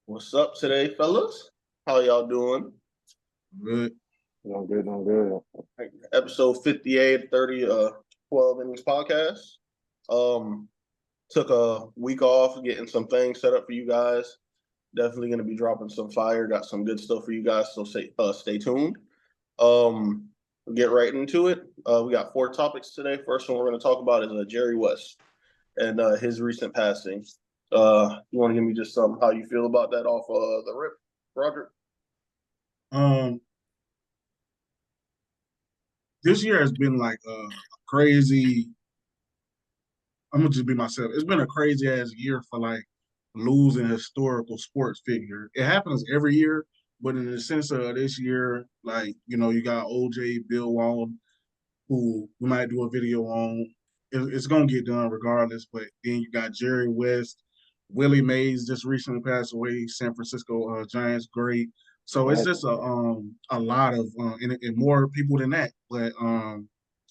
What's up today, fellas? How y'all doing? Good. Doing good, doing good. Episode 58, 30, 12 Innings podcast. Um, Took a week off, getting some things set up for you guys. Definitely going to be dropping some fire. Got some good stuff for you guys, so stay tuned. We'll get right into it. We got 4 topics today. First one we're going to talk about is Jerry West and his recent passing. You want to give me just how you feel about that off the rip, Brodrick? This year has been like a crazy. I'm gonna just be myself. It's been a crazy ass year for like losing a historical sports figure. It happens every year, but in the sense of this year, like you got OJ, Bill Walton, who we might do a video on. It's gonna get done regardless. But then you got Jerry West, Willie Mays just recently passed away, San Francisco Giants great. So it's just a lot of and more people than that, but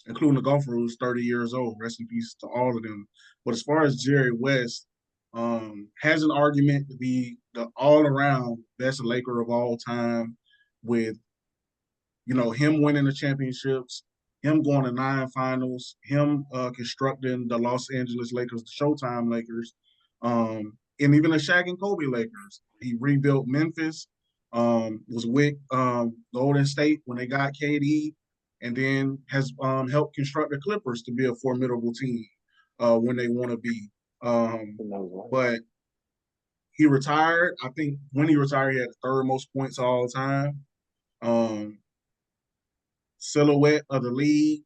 including the golfer who's 30 years old. Rest in peace to all of them. But as far as Jerry West, has an argument to be the all-around best Laker of all time, with him winning the championships, him going to 9 finals, him constructing the Los Angeles Lakers, the Showtime Lakers, and even the Shaq and Kobe Lakers. He rebuilt Memphis, was with Golden State when they got KD, and then has helped construct the Clippers to be a formidable team when they want to be. But he retired. I think when he retired, he had the 3rd most points all time. Silhouette of the league.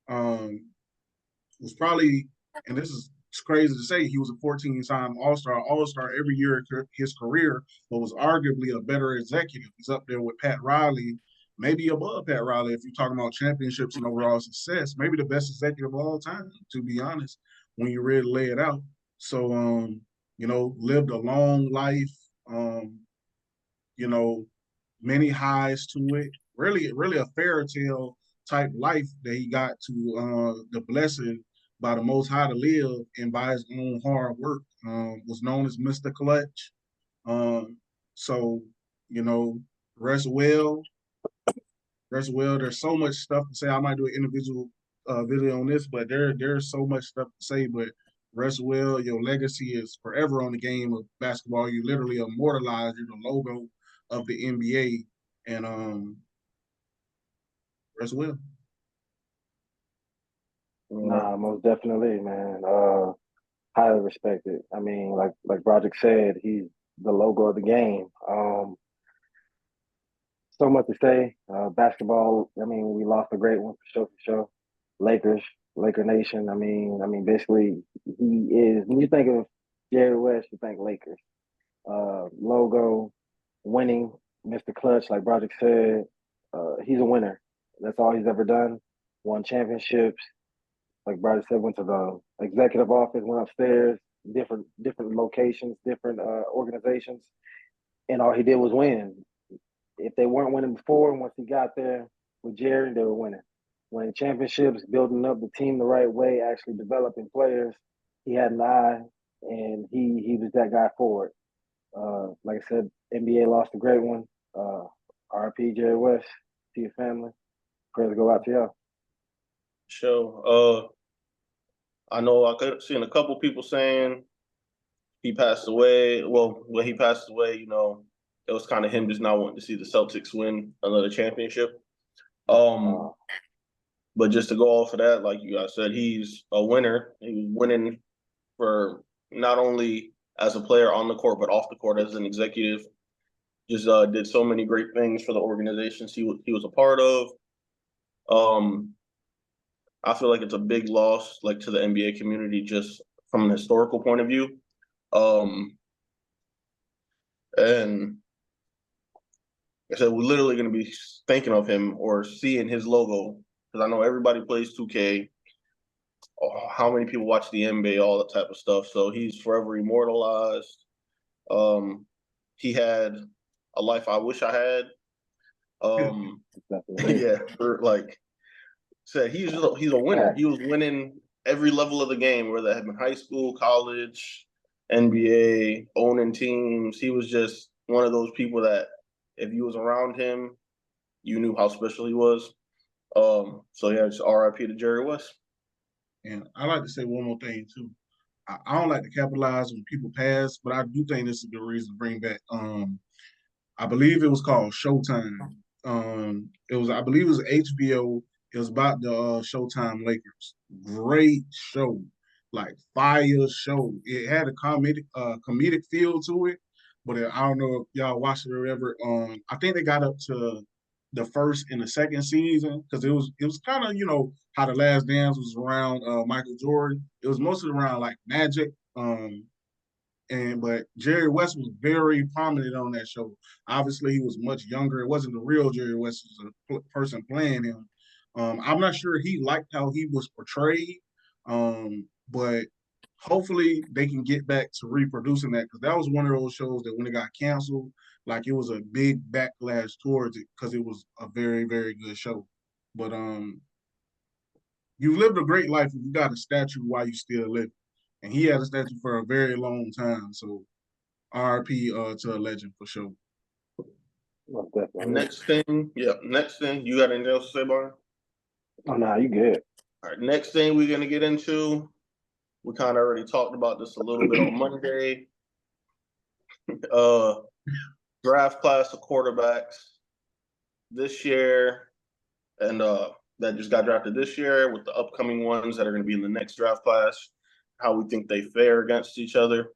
Was probably, and this is crazy to say, he was a 14-time All-Star every year of his career, but was arguably a better executive. He's up there with Pat Riley, maybe above Pat Riley if you're talking about championships and overall success. Maybe the best executive of all time, to be honest, when you really lay it out. So, lived a long life, many highs to it. Really a fairy tale type life that he got to the blessing by the Most High to live, and by his own hard work. Was known as Mr. Clutch. So, rest well. Rest well. There's so much stuff to say. I might do an individual video on this, but there's so much stuff to say. But rest well. Your legacy is forever on the game of basketball. You literally immortalized. You're the logo of the NBA. And rest well. Nah, most definitely, man. Highly respected. I mean, like Brodrick said, he's the logo of the game. So much to say. Basketball. I mean, we lost a great one for sure. Lakers, Laker Nation. I mean, basically, he is. When you think of Jerry West, you think Lakers. Logo, winning, Mr. Clutch, like Brodrick said. He's a winner. That's all he's ever done. Won championships. Like Brodrick said, went to the executive office, went upstairs, different locations, different organizations, and all he did was win. If they weren't winning before, once he got there with Jerry, they were winning. Winning championships, building up the team the right way, actually developing players. He had an eye, and he was that guy for it. Like I said, NBA lost a great one. RP Jerry West, to your family. Prayers go out to y'all. Sure. I know I could seen a couple people saying he passed away. Well, when he passed away, it was kind of him just not wanting to see the Celtics win another championship. But just to go off of that, like you guys said, he's a winner. He was winning for not only as a player on the court, but off the court as an executive. Just did so many great things for the organizations he was a part of. I feel like it's a big loss, like, to the NBA community, just from an historical point of view. And like I said, we're literally going to be thinking of him or seeing his logo, because I know everybody plays 2K. How many people watch the NBA, all that type of stuff. So he's forever immortalized. He had a life I wish I had. Yeah, said he's a winner. He was winning every level of the game, whether it had been high school, college, NBA, owning teams. He was just one of those people that if you was around him, you knew how special he was. So yeah, just RIP to Jerry West. And I like to say one more thing too. I don't like to capitalize when people pass, but I do think this is a good reason to bring back. I believe it was called Showtime. I believe it was HBO. It was about the Showtime Lakers. Great show, like fire show. It had a comedic feel to it, but I don't know if y'all watched it or whatever. I think they got up to the first and the second season because it was kind of how the Last Dance was around Michael Jordan. It was mostly around like Magic. But Jerry West was very prominent on that show. Obviously, he was much younger. It wasn't the real Jerry West; it was a person playing him. I'm not sure he liked how he was portrayed, but hopefully they can get back to reproducing that because that was one of those shows that when it got canceled, like it was a big backlash towards it because it was a very, very good show. But you've lived a great life and you got a statue while you still live. And he had a statue for a very long time. So RP to a legend for sure. Most definitely. And next thing, you got anything else to say, Byron? Oh, no, you good. All right, next thing we're gonna get into, we kind of already talked about this a little bit on Monday. Draft class of quarterbacks this year, and that just got drafted this year with the upcoming ones that are going to be in the next draft class. How we think they fare against each other.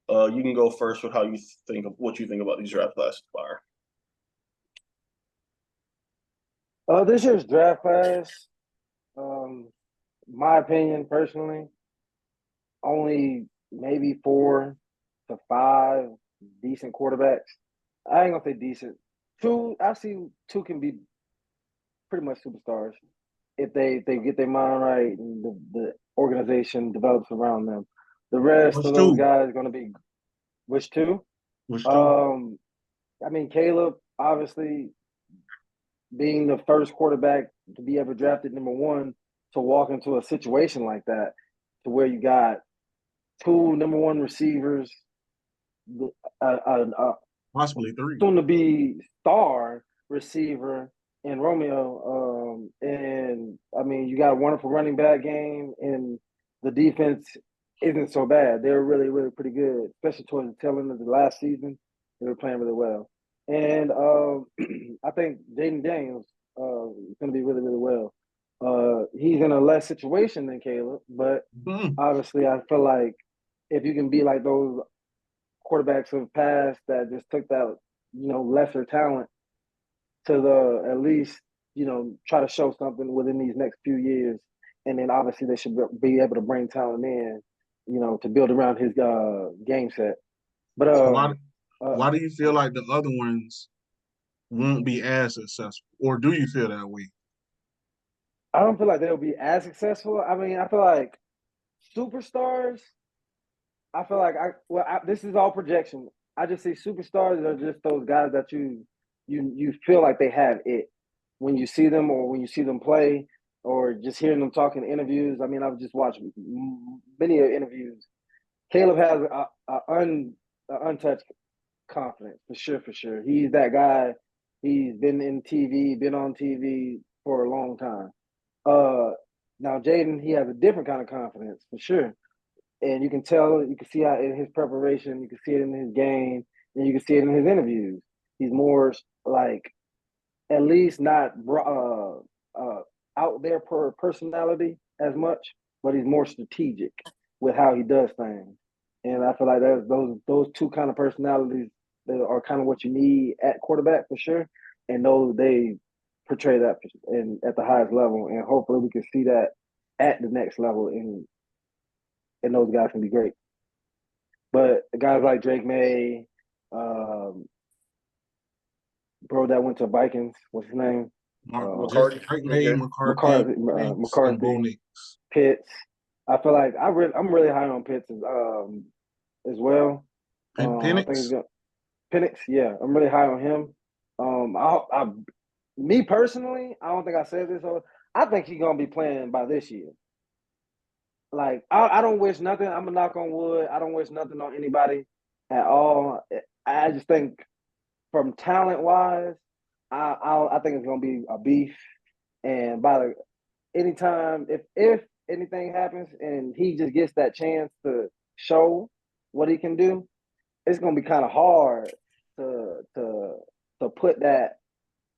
You can go first with what you think about these draft classes, Byron. This year's draft class, my opinion personally, only maybe 4 to 5 decent quarterbacks. I ain't gonna say decent. I see 2 can be pretty much superstars if they get their mind right and the organization develops around them. The rest Which of those 2? guys are gonna be which 2? Which 2? I mean Caleb obviously being the first quarterback to be ever drafted number 1 to walk into a situation like that to where you got 2 number 1 receivers, Possibly 3. soon to be star receiver in Romeo. And I mean, you got a wonderful running back game, and the defense isn't so bad. They're really, really pretty good, especially towards the tail end of the last season. They were playing really well. And I think Jaden Daniels is going to be really, really well. He's in a less situation than Caleb, but obviously I feel like if you can be like those quarterbacks of past that just took that, lesser talent to the at least, try to show something within these next few years. And then obviously they should be able to bring talent in, to build around his game set. But so why do you feel like the other ones won't be as successful? Or do you feel that way? I don't feel like they'll be as successful. I mean, I feel like superstars, I feel like this is all projection. I just see superstars are just those guys that you feel like they have it when you see them or when you see them play or just hearing them talk in interviews. I mean, I've just watched many interviews. Caleb has an untouched confidence for sure. He's that guy. He's been on TV for a long time. Now Jaden, he has a different kind of confidence for sure. And you can tell, you can see how in his preparation, you can see it in his game, and you can see it in his interviews. He's more like, at least not out there per personality as much, but he's more strategic with how he does things. And I feel like those 2 kind of personalities that are kind of what you need at quarterback for sure. And they portray that at the highest level. And hopefully we can see that at the next level and those guys can be great. But guys like Drake May, bro that went to Vikings, what's his name? McCarthy. McCarthy, Pitts. I feel like I'm really high on Pitts as well. Penix? Penix, yeah, I'm really high on him. Me personally, I don't think I said this. I think he's gonna be playing by this year. like I don't wish nothing. I'm gonna knock on wood. I don't wish nothing on anybody at all. I just think from talent wise, I think it's gonna be a beef. And by the anytime if anything happens and he just gets that chance to show what he can do, it's gonna be kind of hard to put that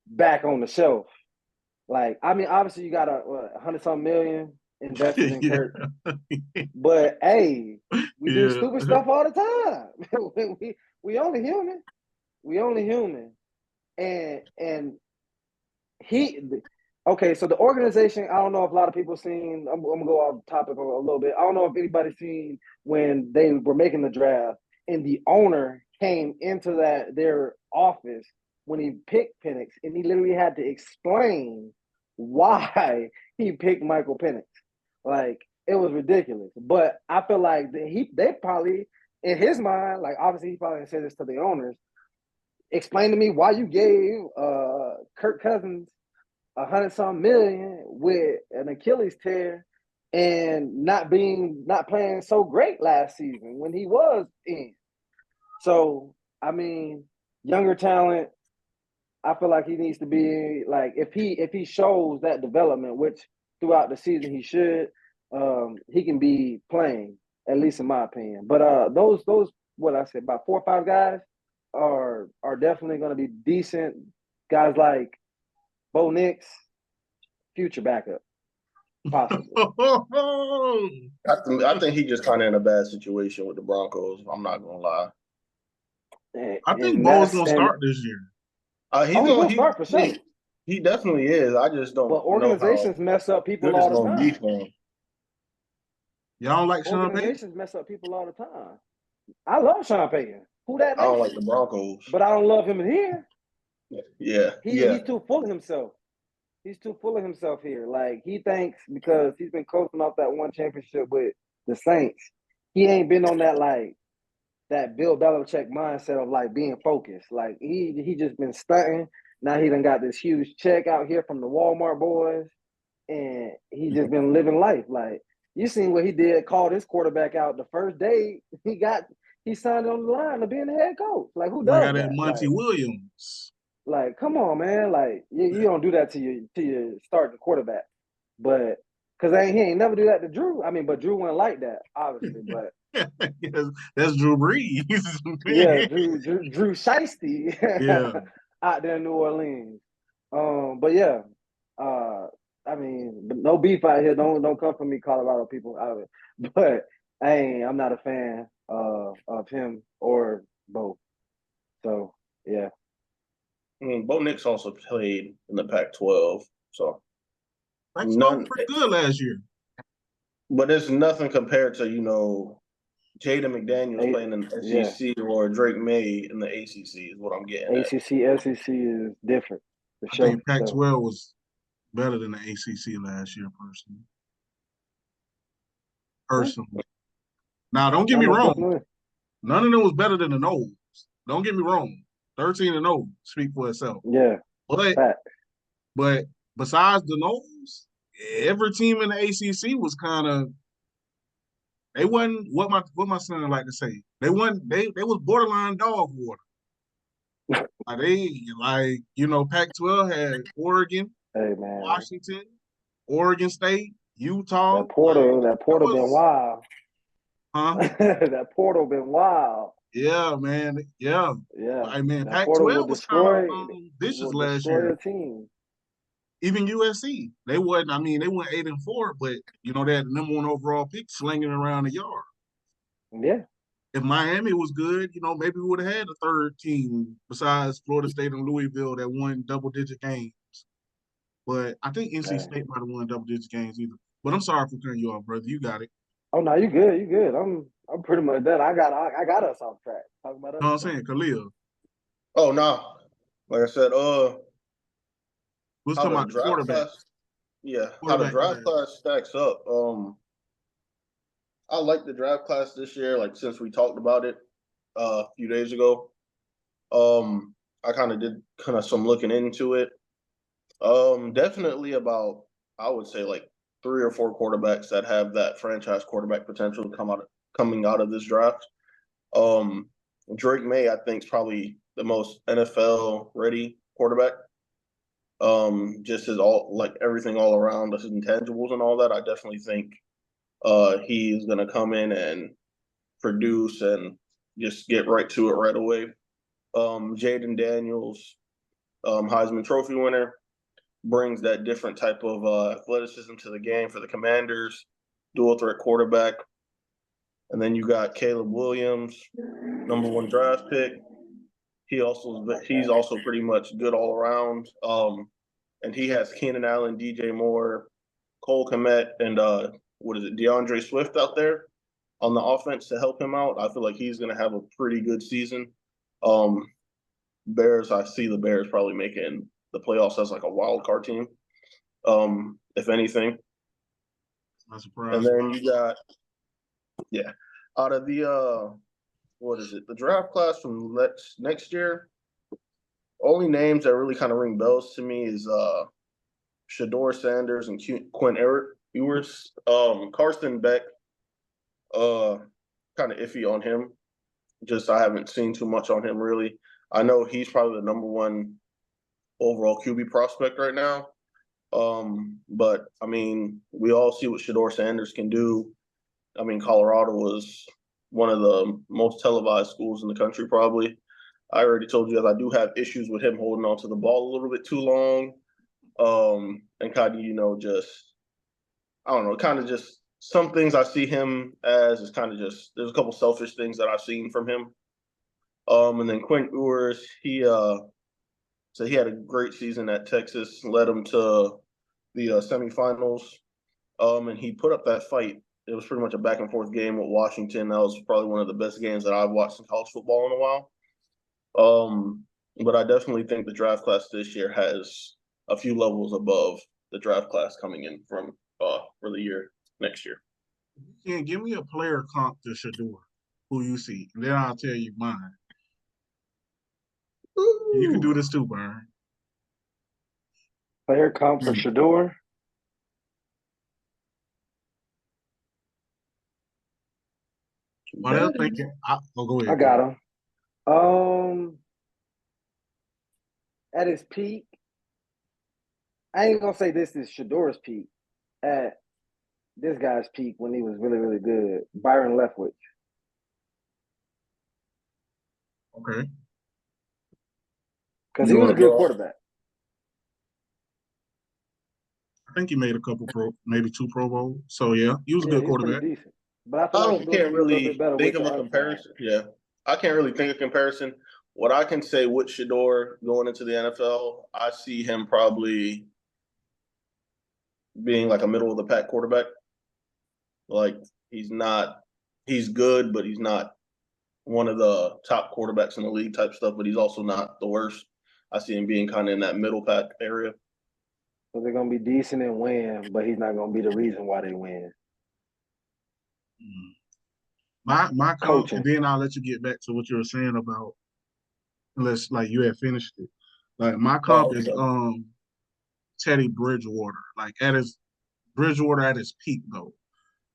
back on the shelf. Like, I mean, obviously you got a 100-something million invested in Yeah. Kirk, but hey, we do Yeah. stupid stuff all the time. we only human. We only human. And he okay, so the organization, I don't know if a lot of people seen, I'm gonna go off topic a little bit. I don't know if anybody's seen when they were making the draft and the owner came into their office when he picked Penix, and he literally had to explain why he picked Michael Penix. Like, it was ridiculous. But I feel like they probably, in his mind, like obviously he probably said this to the owners, explain to me why you gave Kirk Cousins 100-something million with an Achilles tear and not playing so great last season when he was in. So I mean, younger talent, I feel like he needs to be like if he shows that development, which throughout the season he should, he can be playing, at least in my opinion. But those what I said, about 4 or 5 guys are definitely going to be decent guys like Bo Nix, future backup, possibly. I think he just kind of in a bad situation with the Broncos. I'm not gonna lie. I think And Bo's that's gonna and start this year. He's he's gonna gonna start for sure. he definitely is. I just But don't know how organizations mess up people good it's all the gonna be time. for him. Y'all don't like Sean Payton? Organizations mess up people all the time. I love Sean Payton. Who that I don't nation? like the Broncos. But I don't love him in here. Yeah, He's too full of himself. He's too full of himself here. Like, he thinks because he's been coasting off that one championship with the Saints, he ain't been on that Bill Belichick mindset of like being focused. Like, he just been stunting. Now he done got this huge check out here from the Walmart boys, and he just been living life. Like, you seen what he did, called his quarterback out the first day he signed on the line to being the head coach. Like, who I does got that that? Monty Williams. Like, come on, man. Like, you don't do that to your starting quarterback. But because he ain't never do that to Drew. I mean, but Drew wasn't like that, obviously. But Yes, that's Drew Brees. yeah, Drew Shiesty Yeah. out there in New Orleans. But yeah, I mean, no beef out here. Don't come for me, Colorado people. But I'm not a fan of him or both. So yeah. I mean, Bo Nix also played in the Pac-12, so That's none. pretty good last year. But it's nothing compared to Jaden McDaniels playing in the SEC or Drake May in the ACC is what I'm getting at. ACC, SEC is different for I sure. think Pac-12 was better than the ACC last year, personally. Now, don't get me wrong. None of them was better than the Noles. Don't get me wrong. 13-0 speak for itself. Yeah. But besides the Noles, every team in the ACC was kind of they wasn't what my son like to say. They was borderline dog water. Pac-12 had Oregon, Washington, Oregon State, Utah. That portal been wild. Huh? That portal been wild. Yeah, man. Yeah. I mean, Pac-12 was kind of vicious last year. Team. Even USC, they went 8-4, but they had the number 1 overall pick slinging around the yard. Yeah. If Miami was good, maybe we would have had a third team besides Florida State and Louisville that won double-digit games. But I think NC State might have won double-digit games either. But I'm sorry for cutting you off, brother. You got it. Oh no, you good. You good. I'm pretty much done. I got us off track. Talking about You know what I'm saying, Chalil. Oh no, like I said, let's talk about quarterback. How the draft class stacks up. I like the draft class this year. Like, since we talked about it a few days ago, I kind of did some looking into it. Definitely about, I would say, like 3 or 4 quarterbacks that have that franchise quarterback potential coming out of this draft. Drake May, I think, is probably the most NFL ready quarterback. Just his everything all around, his intangibles and all that. I definitely think he is gonna come in and produce and just get right to it right away. Jaden Daniels, Heisman Trophy winner, brings that different type of athleticism to the game for the Commanders, dual threat quarterback. And then you got Caleb Williams, number 1 draft pick. He's also pretty much good all around. And he has Keenan Allen, DJ Moore, Cole Kmet, and DeAndre Swift out there on the offense to help him out. I feel like he's going to have a pretty good season. Bears, I see the Bears probably making the playoffs as like a wild card team, if anything. Not surprised. And then you got, out of the the draft class from next year, only names that really kind of ring bells to me is Shador Sanders and Quinn Ewers. Carson Beck, kind of iffy on him. Just I haven't seen too much on him really. I know he's probably the number 1 overall QB prospect right now. But I mean, we all see what Shador Sanders can do. I mean, Colorado was one of the most televised schools in the country, probably. I already told you guys I do have issues with him holding on to the ball a little bit too long. And kind of, just some things I see him as is kind of just, there's a couple selfish things that I've seen from him. And then Quinn Ewers, he had a great season at Texas, led him to the semifinals. And he put up that fight. It was pretty much a back and forth game with Washington. That was probably one of the best games that I've watched in college football in a while. But I definitely think the draft class this year has a few levels above the draft class coming in from for the year next year. Yeah, give me a player comp to Shador, who you see, and then I'll tell you mine. Ooh. You can do this too, Byron. Player comp for Shador. What else thinking? Go ahead. I got him. At his peak, I ain't gonna say this is Shador's peak. At this guy's peak when he was really, really good, Byron Leftwich. Okay. Because he was a good quarterback. I think he made maybe 2 Pro Bowls. So yeah, he was a good quarterback. Pretty decent. But I can't really think of a comparison. Yeah, I can't really think of a comparison. What I can say with Shador going into the NFL, I see him probably being like a middle of the pack quarterback. Like he's good, but he's not one of the top quarterbacks in the league type stuff, but he's also not the worst. I see him being kind of in that middle pack area. So they're going to be decent and win, but he's not going to be the reason why they win. My coach, and then I'll let you get back to what you were saying about unless like you had finished it. Like my comp is Teddy Bridgewater. Like Bridgewater at his peak though.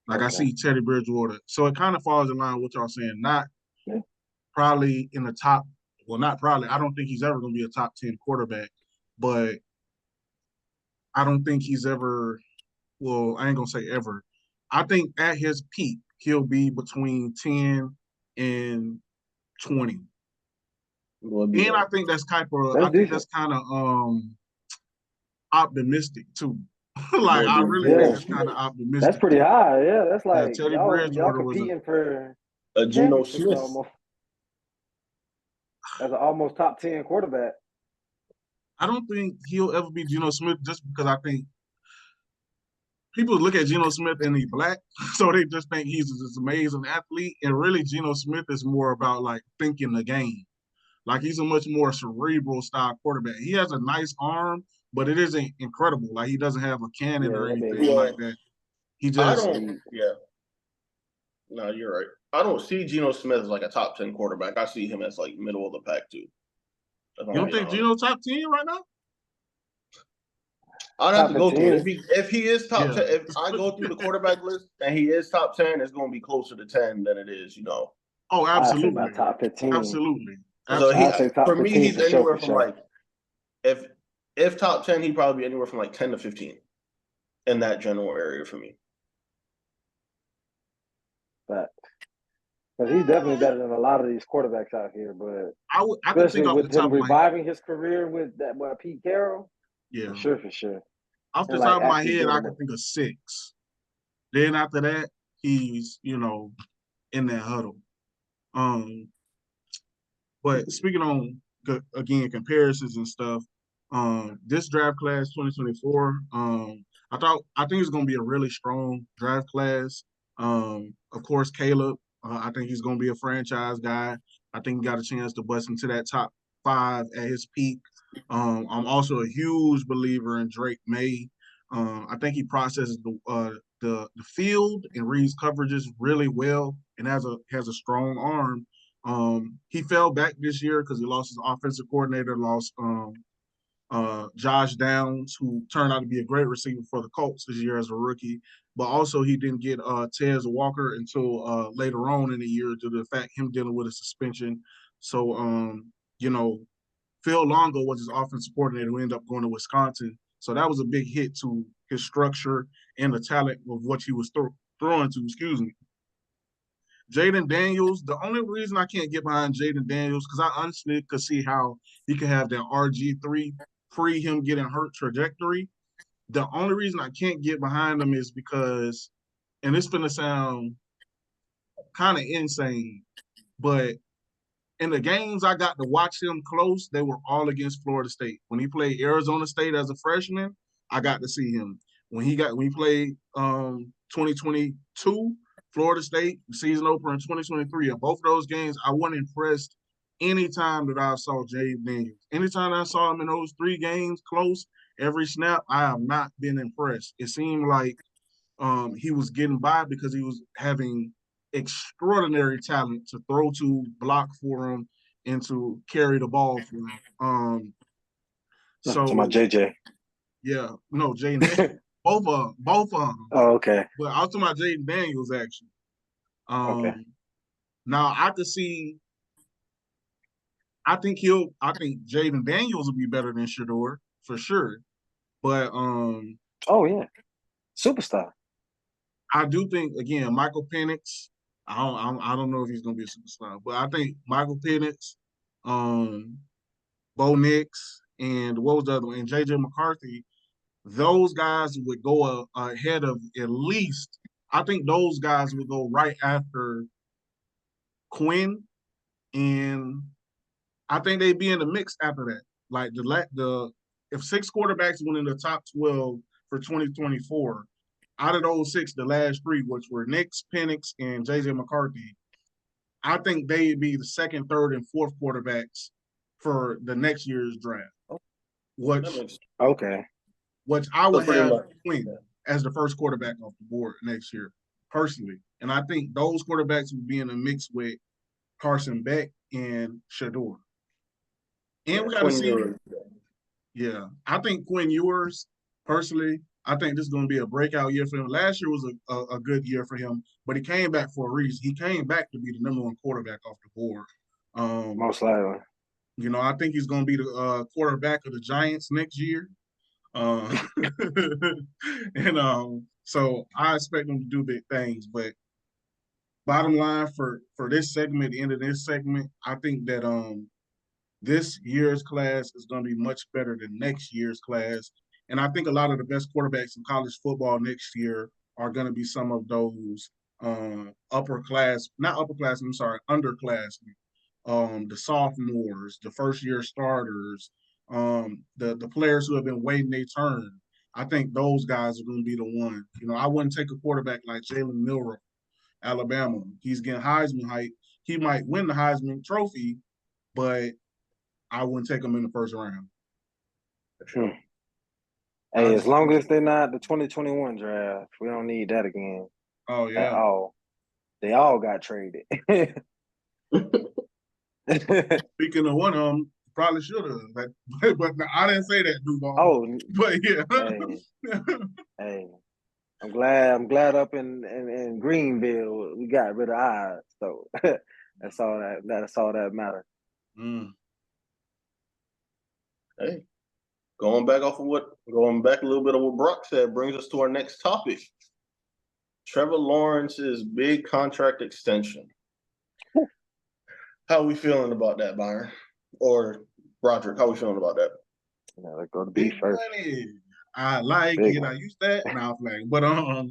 Like I see Teddy Bridgewater. So it kind of falls in line with what y'all saying. Not probably in the top. Well, not probably. I don't think he's ever going to be a top 10 quarterback, but I don't think he's ever. Well, I ain't gonna say ever. I think at his peak he'll be between 10 and 20. And I think that's kind of optimistic too. Like I really think it's kind of optimistic. That's pretty high. Yeah, that's like Teddy y'all competing for a Geno Smith almost. As an almost top 10 quarterback. I don't think he'll ever be Geno Smith just because I think people look at Geno Smith and he's black, so they just think he's this amazing athlete. And really, Geno Smith is more about like thinking the game. Like he's a much more cerebral style quarterback. He has a nice arm, but it isn't incredible. Like he doesn't have a cannon or anything like that. He just No, you're right. I don't see Geno Smith as like a top 10 quarterback. I see him as like middle of the pack too. You don't think Geno's top 10 right now? I'd have Top to go through it. 15. If he is top Yeah. 10, if I go through the quarterback list and he is top 10, it's going to be closer to 10 than it is, Oh, I say absolutely. about top 15. Absolutely. So I say top for me, 15 he's for sure. anywhere For from sure. like if top 10, he'd probably be anywhere from like 10 to 15 in that general area for me. But because he's definitely better than a lot of these quarterbacks out here. But I could think especially off the with top him of my head. reviving his career with that Pete Carroll. Yeah. For sure. Off the And, top of my actually head, I building can up. think of 6. Then after that, he's, in that huddle. But speaking on again comparisons and stuff, this draft class 2024, I think it's gonna be a really strong draft class. Of course, Caleb, I think he's gonna be a franchise guy. I think he got a chance to bust into that top 5 at his peak. I'm also a huge believer in Drake May. I think he processes the field and reads coverages really well and has a strong arm. He fell back this year because he lost his offensive coordinator, lost Josh Downs, who turned out to be a great receiver for the Colts this year as a rookie. But also he didn't get Tez Walker until later on in the year due to the fact him dealing with a suspension. So, Phil Longo was his offensive coordinator who ended up going to Wisconsin. So that was a big hit to his structure and the talent of what he was throwing to, excuse me. Jaden Daniels, the only reason I can't get behind Jaden Daniels, because I honestly could see how he could have that RG3 pre him getting hurt trajectory. The only reason I can't get behind him is because, and it's going to sound kind of insane, but in the games I got to watch him close, they were all against Florida State. When he played Arizona State as a freshman, I got to see him. When he played 2022, Florida State, season opener in 2023, in both of those games, I wasn't impressed anytime that I saw Jaden Daniels. Anytime I saw him in those 3 games close, every snap, I have not been impressed. It seemed like he was getting by because he was having extraordinary talent to throw to, block for him, and to carry the ball for him. To my JJ. Yeah, no, Jaden, both of them. Oh, okay. But I was talking about Jaden Daniels actually. Okay. Now I could see. I think Jaden Daniels will be better than Shador for sure. But oh yeah, superstar. I do think again Michael Penix. I don't know if he's gonna be a superstar, but I think Michael Penix, Bo Nix, and what was the other one? And JJ McCarthy. Those guys would go ahead of at least. I think those guys would go right after Quinn, and I think they'd be in the mix after that. Like if 6 quarterbacks went in the top 12 for 2024, out of those 6, the last 3, which were Nix, Penix, and JJ McCarthy, I think they'd be the 2nd, 3rd, and 4th quarterbacks for the next year's draft. Which I would have Quinn as the first quarterback off the board next year, personally. And I think those quarterbacks would be in a mix with Carson Beck and Shador. And we got to see. Yeah, I think Quinn Ewers, personally, I think this is going to be a breakout year for him. Last year was a good year for him, but he came back for a reason. He came back to be the #1 quarterback off the board. Most likely. I think he's going to be the quarterback of the Giants next year. So I expect him to do big things. But bottom line for this segment, the end of this segment, I think that this year's class is going to be much better than next year's class. And I think a lot of the best quarterbacks in college football next year are going to be some of those underclassmen. The sophomores, the first-year starters, the players who have been waiting their turn. I think those guys are going to be the one. I wouldn't take a quarterback like Jalen Milroe, Alabama. He's getting Heisman hype. He might win the Heisman Trophy, but I wouldn't take him in the first round. Sure. Hey, as long as they're not the 2021 draft, we don't need that again. Oh, yeah. At all. They all got traded. Speaking of one of them, probably should have. But I didn't say that, Duval. Oh, but yeah. hey, I'm glad up in Greenville we got rid of odds. So that's all that matters. Mm. Hey, going back a little bit of what Brock said brings us to our next topic. Trevor Lawrence's big contract extension. How are we feeling about that, Byron? Or Brodrick, how are we feeling about that? Yeah, let's go to B first. Money. I like Big it. one. I use that. Now I'm like, but nah,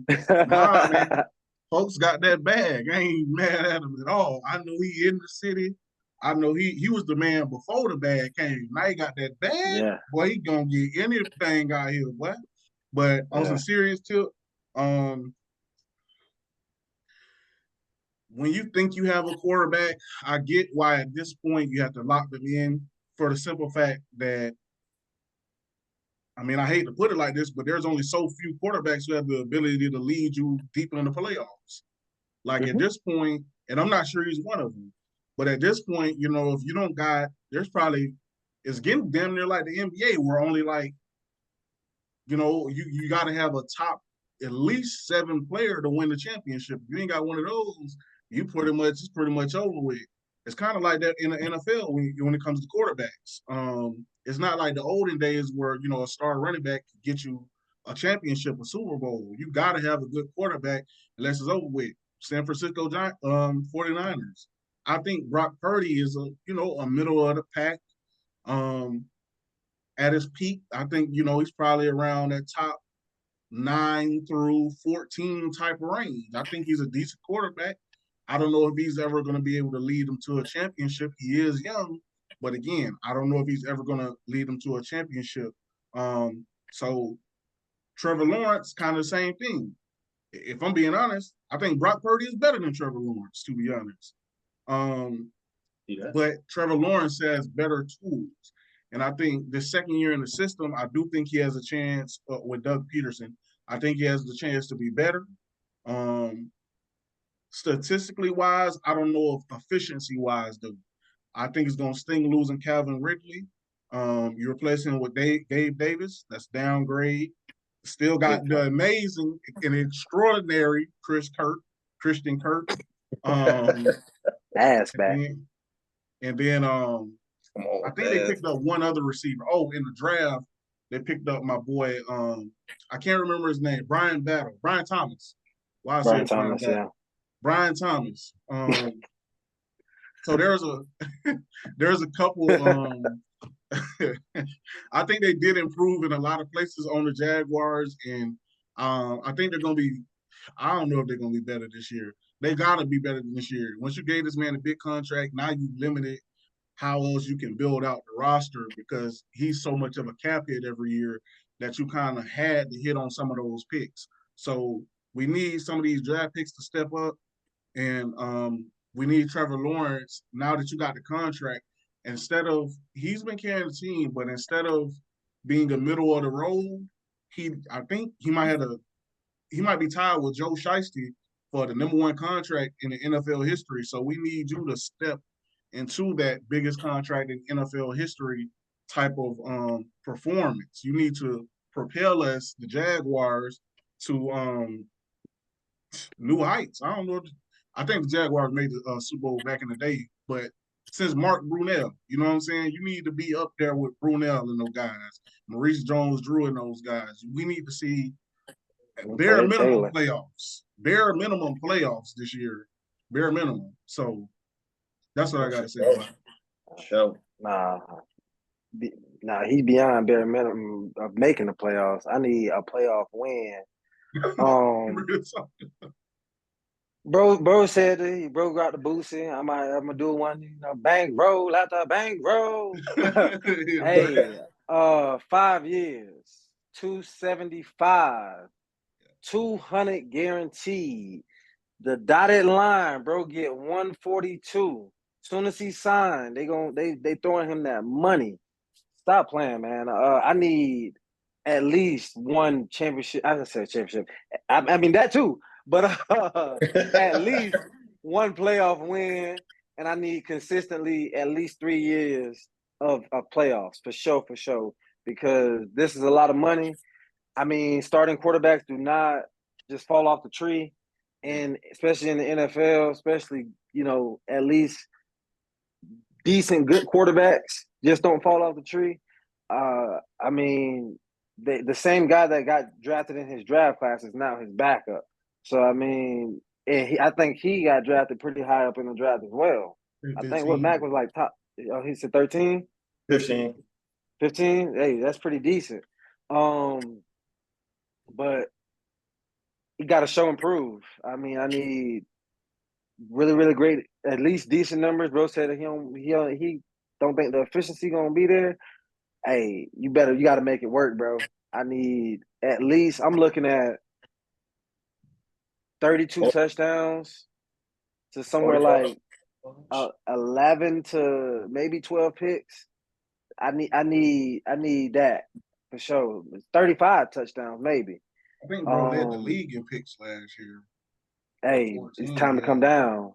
man. Folks got that bag. I ain't mad at him at all. I know he in the city. I know he was the man before the bag came. Now he got that bag. Yeah. Boy, he gonna get anything out here, boy. But on some serious tip, when you think you have a quarterback, I get why at this point you have to lock them in for the simple fact that, I mean, I hate to put it like this, but there's only so few quarterbacks who have the ability to lead you deep in the playoffs. Like at this point, and I'm not sure he's one of them, but at this point, you know, if you don't got, it's getting damn near like the NBA where only like, you know, you got to have a top at least 7 player to win the championship. If you ain't got one of those, it's pretty much over with. It's kind of like that in the NFL when it comes to quarterbacks. It's not like the olden days where, you know, a star running back could get you a championship, a Super Bowl. You got to have a good quarterback unless it's over with. San Francisco 49ers. I think Brock Purdy is a middle of the pack. At his peak, I think, you know, he's probably around that top 9 through 14 type of range. I think he's a decent quarterback. I don't know if he's ever going to be able to lead them to a championship. He is young, but again, I don't know if he's ever going to lead them to a championship. So Trevor Lawrence, kind of the same thing. If I'm being honest, I think Brock Purdy is better than Trevor Lawrence, to be honest. But Trevor Lawrence has better tools. And I think the second year in the system, I do think he has a chance with Doug Peterson. I think he has the chance to be better. Statistically wise, I don't know if efficiency wise, though. I think it's going to sting losing Calvin Ridley. You're replacing with Dave Davis. That's downgrade. Still got the amazing and extraordinary Christian Kirk. Ass back. And then I think they picked up one other receiver. Oh, in the draft, they picked up my boy, I can't remember his name, Brian Thomas. Why I say Brian Thomas, Brian Thomas. So there's a couple I think they did improve in a lot of places on the Jaguars, and I think they're gonna be, I don't know if they're gonna be better this year. They gotta be better than this year. Once you gave this man a big contract, now you limited how else you can build out the roster because he's so much of a cap hit every year that you kind of had to hit on some of those picks. So we need some of these draft picks to step up, and we need Trevor Lawrence, now that you got the contract, he's been carrying the team, but instead of being a middle of the road, I think he might be tied with Joe Shiesty for the #1 contract in the NFL history. So we need you to step into that biggest contract in NFL history type of performance. You need to propel us, the Jaguars, to new heights. I don't know. I think the Jaguars made the Super Bowl back in the day, but since Mark Brunell, you know what I'm saying? You need to be up there with Brunell and those guys, Maurice Jones-Drew and those guys. We need to see bare minimum playoffs. Bare minimum playoffs this year. Bare minimum. So that's what I got to say about it. Show. Nah, he's beyond bare minimum of making the playoffs. I need a playoff win. Bro said bro got the boosie. I'm gonna do one, bank roll after bank roll. Hey, 5 years, 275, 200 guaranteed. The dotted line, bro, get 142. Soon as he signed, they throwing him that money. Stop playing, man. I need at least one championship. I just said championship. I mean that too, but at least one playoff win, and I need consistently at least 3 years of playoffs for sure. Because this is a lot of money. I mean, starting quarterbacks do not just fall off the tree, and especially in the NFL, especially at least decent, good quarterbacks just don't fall off the tree. I mean, the same guy that got drafted in his draft class is now his backup. So I mean, I think he got drafted pretty high up in the draft as well. I think what Mac was like top. He said 13, 15. 15. Hey, that's pretty decent. But he got to show and prove. I mean, I need really, really great, at least decent numbers. Bro said that he don't think the efficiency gonna be there. Hey, you got to make it work, bro. I need at least. I'm looking at 32 touchdowns to somewhere like 11 to maybe 12 picks. I need that for sure. 35 touchdowns maybe. I think bro led the league in picks last year. Hey, 14, it's time to come down.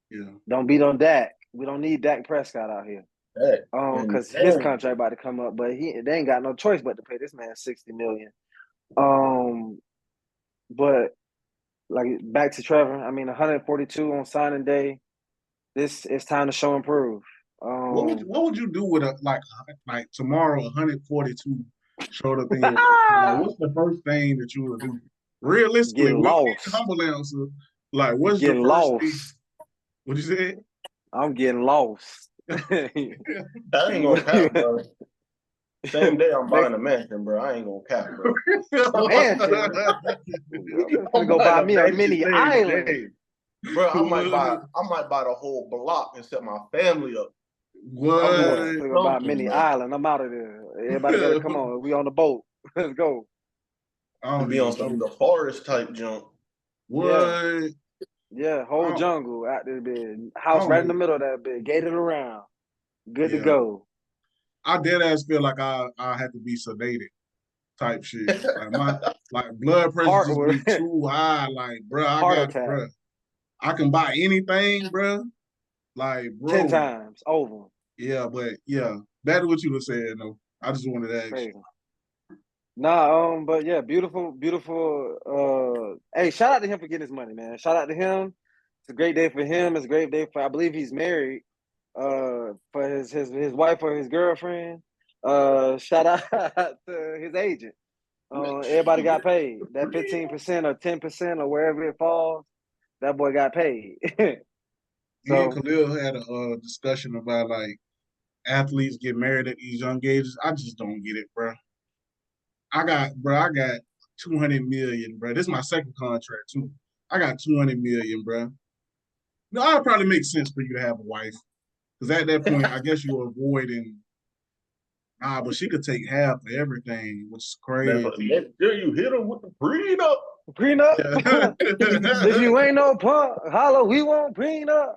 Yeah. Don't beat on Dak. We don't need Dak Prescott out here. Because his contract about to come up, but they ain't got no choice but to pay this man $60 million. But like back to Trevor, I mean 142 on signing day. This is time to show and prove. What would you do with like tomorrow 142 showed up in your like, what's the first thing that you would do? Realistically, humble answer. Like, what's the first lost thing? What you said? I'm getting lost. That ain't gonna count, bro. Same day I'm buying a mansion, bro. I ain't gonna cap, bro. Mansion? I'm gonna go buy me a mini island. Day. Bro, I might buy the whole block and set my family up. What? I'm gonna buy a mini island. I'm out of there. Everybody better come on. We on the boat. Let's go. I'll be on some of the forest type junk. What? Yeah, whole jungle out there, bed. House right in the middle of that bed, gated around. Good to go. I dead ass feel like I had to be sedated type shit. Like my blood pressure just be too high. Like, bro, I can buy anything, bro. Like, bro. 10 times over. Yeah, but that's what you were saying though. I just wanted to ask you. Nah, but yeah, beautiful. Hey, shout out to him for getting his money, man. Shout out to him. It's a great day for him. It's a great day for, I believe he's married. For his wife or his girlfriend. Shout out to his agent. Everybody got paid. That 15% or 10% or wherever it falls, that boy got paid. Me and Chalil had a discussion about like athletes get married at these young ages. I just don't get it, bro. I got 200 million, bro. This is my second contract too. I got 200 million, bro. No, it'd probably make sense for you to have a wife. Because at that point, I guess you're avoiding. But she could take half of everything, which is crazy. Yeah, you hit her with the prenup. Prenup? Yeah. If you ain't no punk, holla, we want prenup.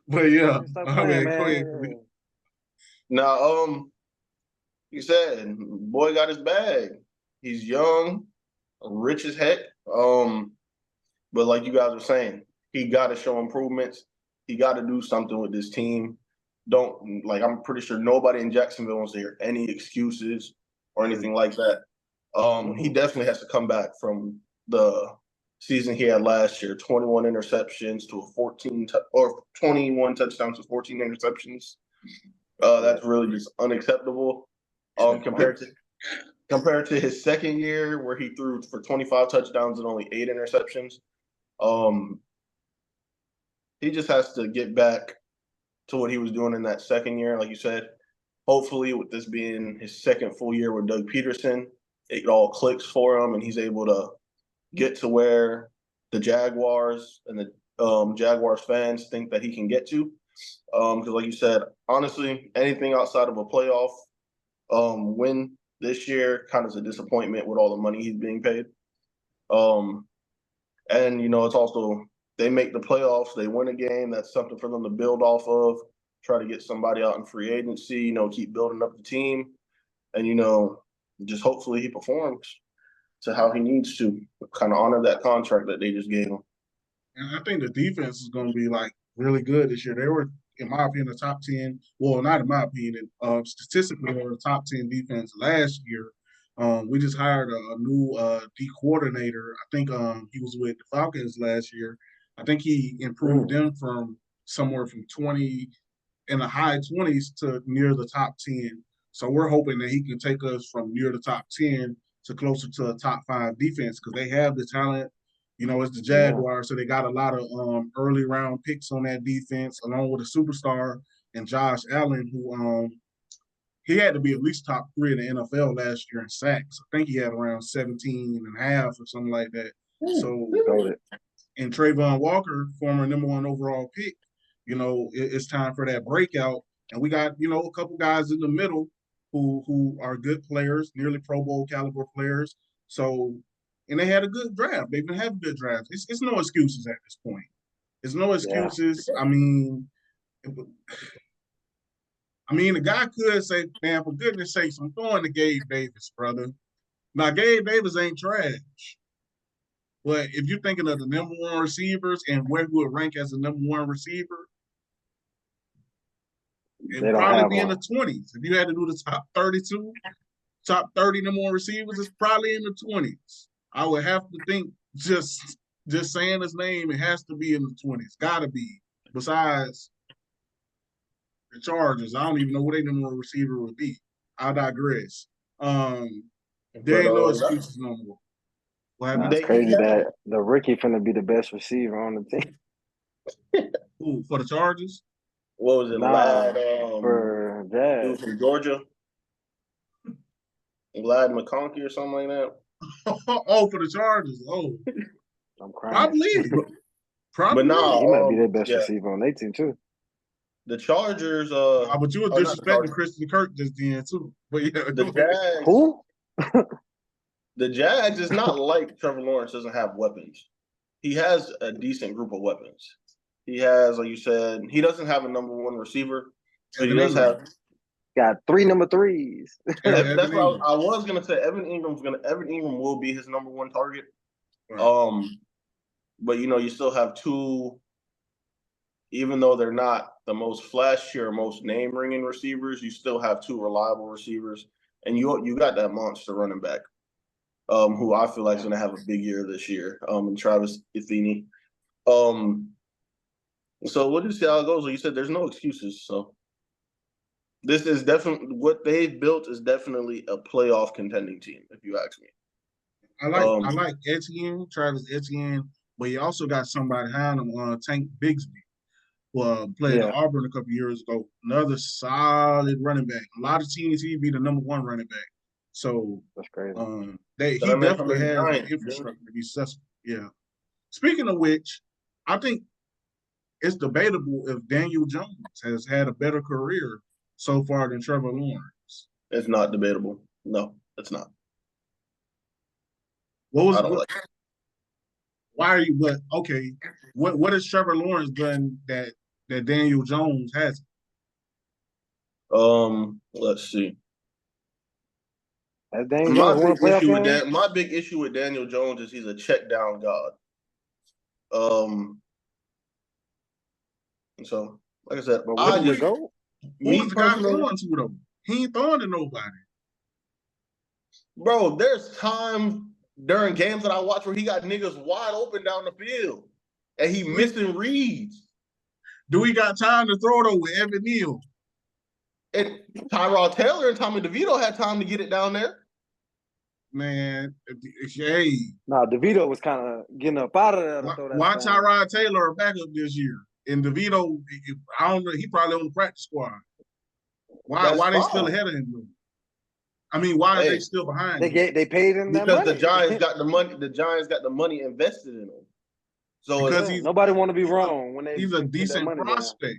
But yeah, go ahead. Now, you said boy got his bag. He's young, rich as heck. But like you guys were saying, he got to show improvements. He got to do something with this team. I'm pretty sure nobody in Jacksonville wants to hear any excuses or anything like that. He definitely has to come back from the season he had last year, 21 interceptions to 21 touchdowns to 14 interceptions. That's really just unacceptable. Compared to his second year where he threw for 25 touchdowns and only 8 interceptions. He just has to get back to what he was doing in that second year, like you said. Hopefully, with this being his second full year with Doug Peterson, it all clicks for him, and he's able to get to where the Jaguars and the Jaguars fans think that he can get to. Because, like you said, honestly, anything outside of a playoff win this year kind of is a disappointment with all the money he's being paid. And, it's also they make the playoffs, they win a game. That's something for them to build off of, try to get somebody out in free agency, keep building up the team. And, just hopefully he performs to how he needs to kind of honor that contract that they just gave him. And I think the defense is going to be like really good this year. They were in my opinion, the top 10. Well, not in my opinion. Statistically, they were the top 10 defense last year. We just hired a new D coordinator. I think he was with the Falcons last year. I think he improved them from somewhere from 20 in the high 20s to near the top 10. So we're hoping that he can take us from near the top 10 to closer to a top 5 defense because they have the talent. You know, it's the Jaguars, so they got a lot of early round picks on that defense, along with a superstar and Josh Allen, who he had to be at least top 3 in the NFL last year in sacks. I think he had around 17 and a half or something like that. So, and Trayvon Walker, former #1 overall pick, you know, it's time for that breakout. And we got, you know, a couple guys in the middle who are good players, nearly Pro Bowl caliber players. So, and they had a good draft. They've been having good drafts. It's no excuses at this point. It's no excuses. Yeah. I mean, the guy could say, man, for goodness sakes, I'm throwing to Gabe Davis, brother. Now, Gabe Davis ain't trash. But if you're thinking of the #1 receivers and where he would rank as the #1 receiver, it would probably be in the 20s. If you had to do the top 32, top 30 #1 receivers, it's probably in the 20s. I would have to think just saying his name, it has to be in the 20s. Gotta be. Besides the Chargers, I don't even know what their #1 receiver would be. I digress. There ain't no excuses no more. It's crazy that the rookie finna be the best receiver on the team. Ooh, for the Chargers? What was it? Lad, for Jazz. Dude from Georgia? Lad McConkey or something like that? Oh, for the Chargers. Oh. I'm crying. Probably. But no, he might be their best receiver on their team, too. The Chargers. But you were disrespecting Christian Kirk just then, too. But yeah, the Jags. Who? The Jags is not like Trevor Lawrence doesn't have weapons. He has a decent group of weapons. He has, like you said, he doesn't have a #1 receiver, but he does have. Got 3 number 3s. That's what I was gonna say. Evan Ingram will be his #1 target. Right. But you know, you still have 2. Even though they're not the most flashy or most name-ringing receivers, you still have 2 reliable receivers, and you got that monster running back, who I feel like is going to have a big year this year, and Travis Etienne. So we'll just see how it goes. Like you said, there's no excuses. So this is definitely what they've built is definitely a playoff contending team, if you ask me. I like Etienne, Travis Etienne, but you also got somebody behind him, Tank Bigsby, who played at Auburn a couple years ago. Another solid running back. A lot of teams he'd be the #1 running back. So that's crazy. He definitely has the infrastructure to be successful. Yeah. Speaking of which, I think it's debatable if Daniel Jones has had a better career so far than Trevor Lawrence. It's not debatable. No, it's not. Why are you? But okay, what has Trevor Lawrence done that Daniel Jones hasn't? Let's see. My big issue with Daniel Jones is he's a check down god. So like I said, but where did he go? Who's the guy throwing to though? He ain't throwing to nobody. Bro, there's time during games that I watch where he got niggas wide open down the field and he missing reads. Do we got time to throw it over Evan Neal? And Tyrod Taylor and Tommy DeVito had time to get it down there. Man, hey. No, DeVito was kind of getting up out of there. Why Tyrod Taylor a backup this year? And DeVito, I don't know, he probably on the practice squad. Why they still ahead of him? I mean, why are they still behind him? They paid him that money. Because the Giants got the money. The Giants got the money invested in him. So nobody want to be wrong when he's a decent prospect.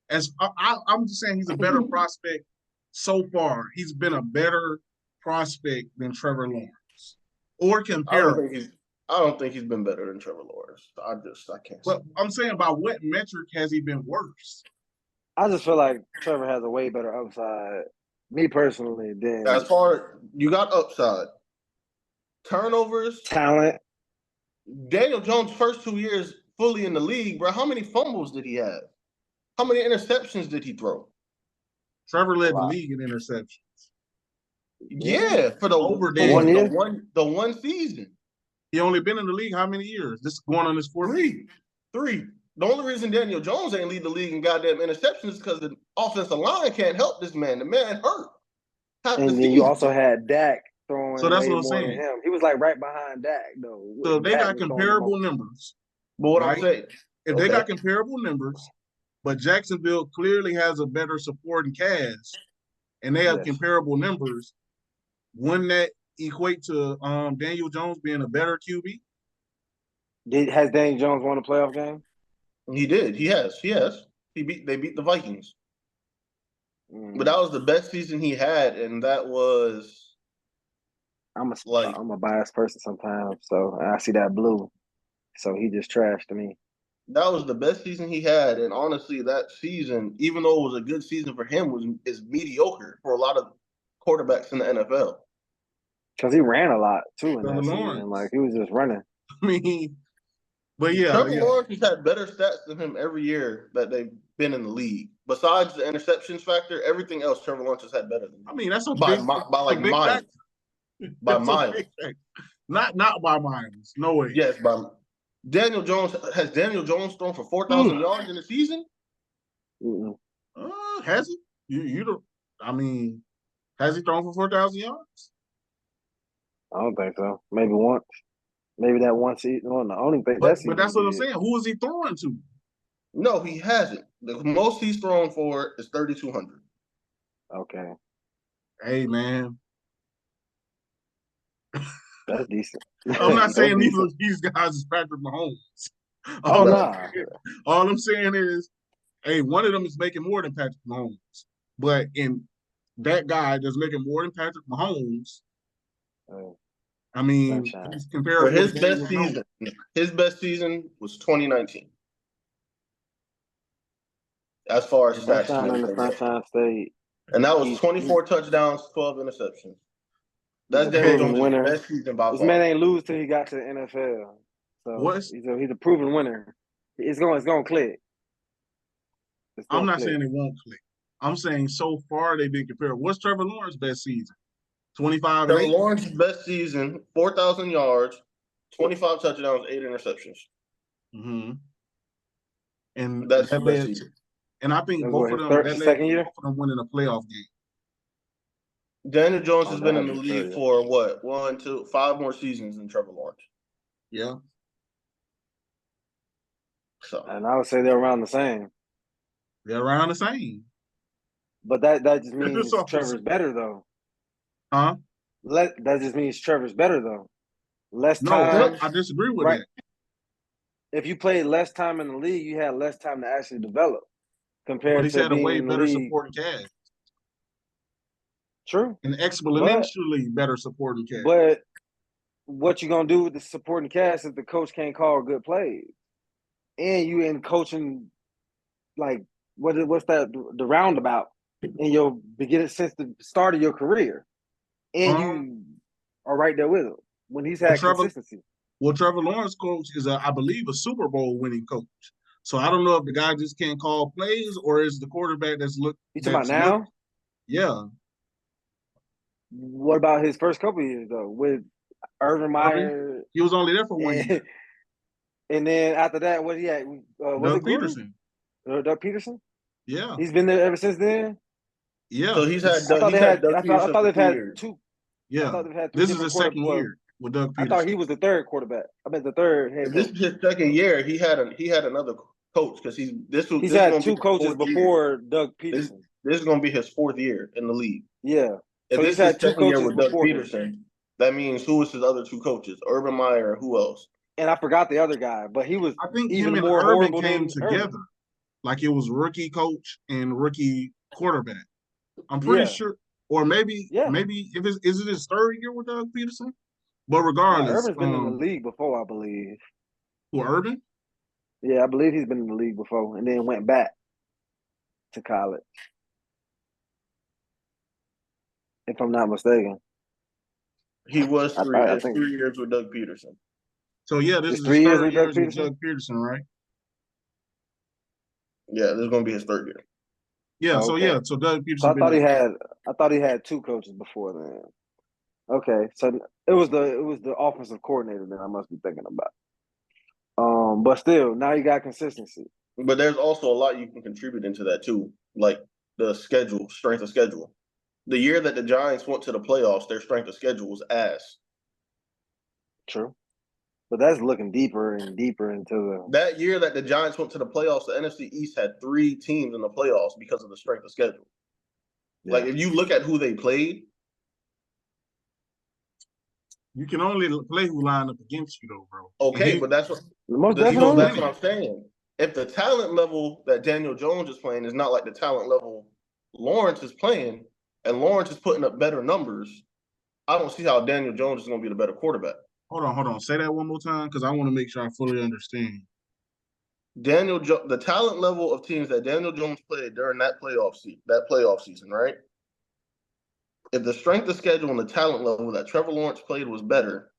I'm just saying he's a better prospect so far. He's been a better prospect than Trevor Lawrence, or comparable. I don't think he's been better than Trevor Lawrence. I can't. But I'm saying, by what metric has he been worse? I just feel like Trevor has a way better upside. Me personally, than as far you got upside, turnovers, talent. Daniel Jones' first 2 years fully in the league, bro. How many fumbles did he have? How many interceptions did he throw? Trevor led the league in interceptions. Yeah, for the Over the one season. He only been in the league how many years? This is going on his fourth. Three. The only reason Daniel Jones ain't lead the league in goddamn interceptions is because the offensive line can't help this man. The man hurt. And then you also had Dak throwing so that's way what I'm more saying. than him. He was like right behind Dak, though. So if they got comparable numbers. But what I'm saying, if they got comparable numbers, but Jacksonville clearly has a better supporting cast, and they have comparable numbers, wouldn't that equate to Daniel Jones being a better QB? Has Daniel Jones won a playoff game? He did. He has. They beat the Vikings. But that was the best season he had, and that was I'm a biased person sometimes, so I see that blue. So he just trashed me. That was the best season he had, and honestly, that season, even though it was a good season for him, is mediocre for a lot of quarterbacks in the NFL. Because he ran a lot too in that season. Like he was just running. I mean, but yeah, Trevor Lawrence has had better stats than him every year that they've been in the league. Besides the interceptions factor, everything else Trevor Lawrence has had better than him. I mean, that's a by big, like big miles. Factor. By miles. Not by miles. No way. Yes, by Daniel Jones thrown for 4,000 yards in the season? Has he? You don't. I mean, has he thrown for 4,000 yards? I don't think so. Maybe once. Maybe that one season. Well, no, I don't think but that's what I'm saying. Who is he throwing to? No, he hasn't. The most he's thrown for is 3,200. Okay. Hey, man. That's decent. I'm not saying these guys is Patrick Mahomes. All I'm saying is, hey, one of them is making more than Patrick Mahomes. But in that guy that's making more than Patrick Mahomes, I mean, he's comparable. For his best season was 2019. As far as stats, Sunshine State, and that was 24 touchdowns, 12 interceptions. That's Daniel Jones' best season by far. This man ain't lose till he got to the NFL. So he's a proven winner. It's going to click. I'm not saying it won't click. I'm saying so far they've been compared. What's Trevor Lawrence's best season? 25 Trevor Lawrence's best season, 4,000 yards, 25 touchdowns, 8 interceptions. And that's the best season. And I think both of them both of them winning a playoff game. Daniel Jones has been in the league for what? 1, 2, 5 more seasons than Trevor Lawrence. Yeah. So, and I would say they're around the same. They're around the same. But that just means Trevor's better, though. Huh? That just means Trevor's better, though. Less time. No, I disagree with that. If you played less time in the league, you had less time to actually develop compared to had a way better supporting cast. True. An exponentially better supporting cast. But what you gonna do with the supporting cast if the coach can't call good plays? And you in coaching, like what's that, the roundabout in your beginning since the start of your career, and you are right there with him when he's had consistency. Trevor Lawrence coach is I believe a Super Bowl winning coach. So I don't know if the guy just can't call plays or is the quarterback that's look. You talking about now? Yeah. What about his first couple of years though with Urban Meyer? He was only there for 1 year. And then after that, what he had? Doug Peterson. Doug Peterson? Yeah. He's been there ever since then? Yeah. So he's had I thought they've had two. Yeah. This is the second year with Doug Peterson. I thought he was the third quarterback. I meant the third head coach. This is his second year. He had another coach because he's had 2 coaches before Doug Peterson. This is going to be his 4th year in the league. Yeah. If this is 2 coaches with Doug Peterson, that means who was his other 2 coaches? Urban Meyer and who else? And I forgot the other guy, but he was. I think even him and more Urban came together, like it was rookie coach and rookie quarterback. I'm pretty sure, or maybe if is it his 3rd year with Doug Peterson? But regardless, Urban's been in the league before, I believe. Who, Urban? Yeah, I believe he's been in the league before, and then went back to college. If I'm not mistaken. He was 3 years with Doug Peterson. So, yeah, this is 3 years with Doug Peterson, right? Yeah, this is going to be his third year. Yeah, Oh, so okay. so Doug So Peterson I thought he had two coaches before then. Okay, so it was the offensive coordinator that I must be thinking about. But still, now you got consistency. But there's also a lot you can contribute into that too, like the schedule, strength of schedule. The year that the Giants went to the playoffs, their strength of schedule was ass. True. But that's looking deeper and deeper into the. That year that the Giants went to the playoffs, the NFC East had 3 teams in the playoffs because of the strength of schedule. Yeah. Like if you look at who they played, you can only play who line up against you, though, bro. okay, but that's what Most that's definitely. what I'm saying. If the talent level that Daniel Jones is playing is not like the talent level Lawrence is playing, and Lawrence is putting up better numbers, I don't see how Daniel Jones is going to be the better quarterback. Hold on. Say that one more time because I want to make sure I fully understand. The talent level of teams that Daniel Jones played during that playoff season, right? If the strength of schedule and the talent level that Trevor Lawrence played was better,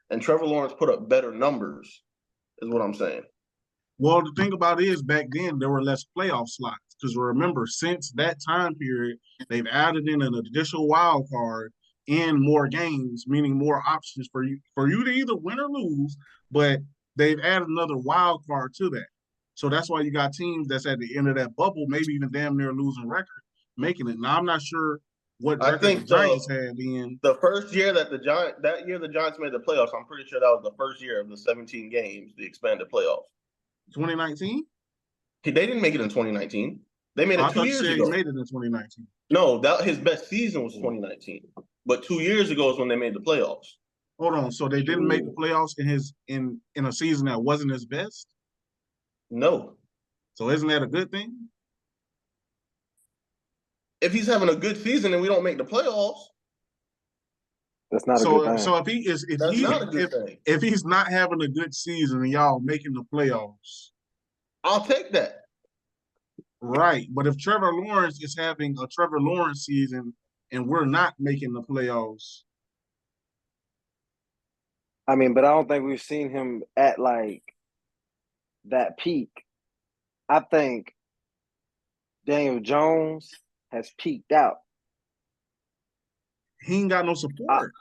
and Trevor Lawrence put up better numbers, is what I'm saying. Well, the thing about it is back then there were less playoff slots because remember, since that time period, they've added in an additional wild card and more games, meaning more options for you to either win or lose. But they've added another wild card to that, so that's why you got teams that's at the end of that bubble, maybe even damn near losing record, making it. Now I'm not sure what I record the think Giants had in the first year that the Giants made the playoffs, I'm pretty sure that was the first year of the 17 games, the expanded playoffs. 2019. They didn't make it in 2019. They made it I 2 thought you years said ago. he made it in 2019. No, his best season was 2019. But 2 years ago is when they made the playoffs. Hold on, so they didn't make the playoffs in a season that wasn't his best? No. So isn't that a good thing? If he's having a good season and we don't make the playoffs, that's not a good thing. So if he's not having a good season and y'all making the playoffs, I'll take that. Right. But if Trevor Lawrence is having a Trevor Lawrence season and we're not making the playoffs. I mean, but I don't think we've seen him at like that peak. I think Daniel Jones has peaked out. He ain't got no support.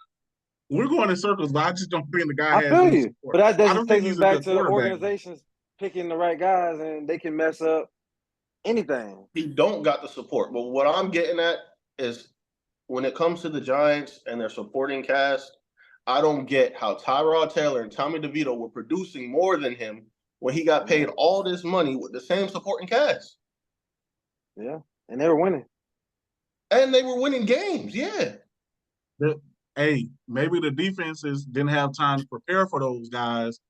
We're going in circles, but I just don't think the guy has no support. But that just takes us back to organizations picking the right guys, and they can mess up anything. He don't got the support. But what I'm getting at is when it comes to the Giants and their supporting cast, I don't get how Tyrod Taylor and Tommy DeVito were producing more than him when he got paid all this money with the same supporting cast. Yeah, and they were winning. And they were winning games, yeah. Hey, maybe the defenses didn't have time to prepare for those guys.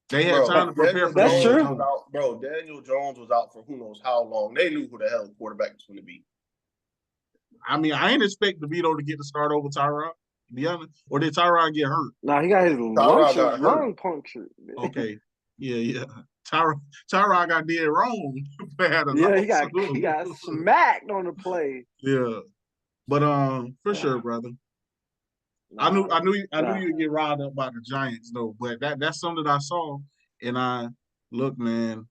They had time to prepare for that's true. Daniel Jones was out for who knows how long. They knew who the hell the quarterback was going to be. I mean, I ain't expect DeVito to get the start over Tyrod, to be honest. Or did Tyrod get hurt? No, he got his lung punctured. Okay. Yeah. Tyrod got dead wrong. He got smacked on the play. Yeah. But for sure, brother. I knew you'd get riled up by the Giants though, but that's something that I saw, and look, man,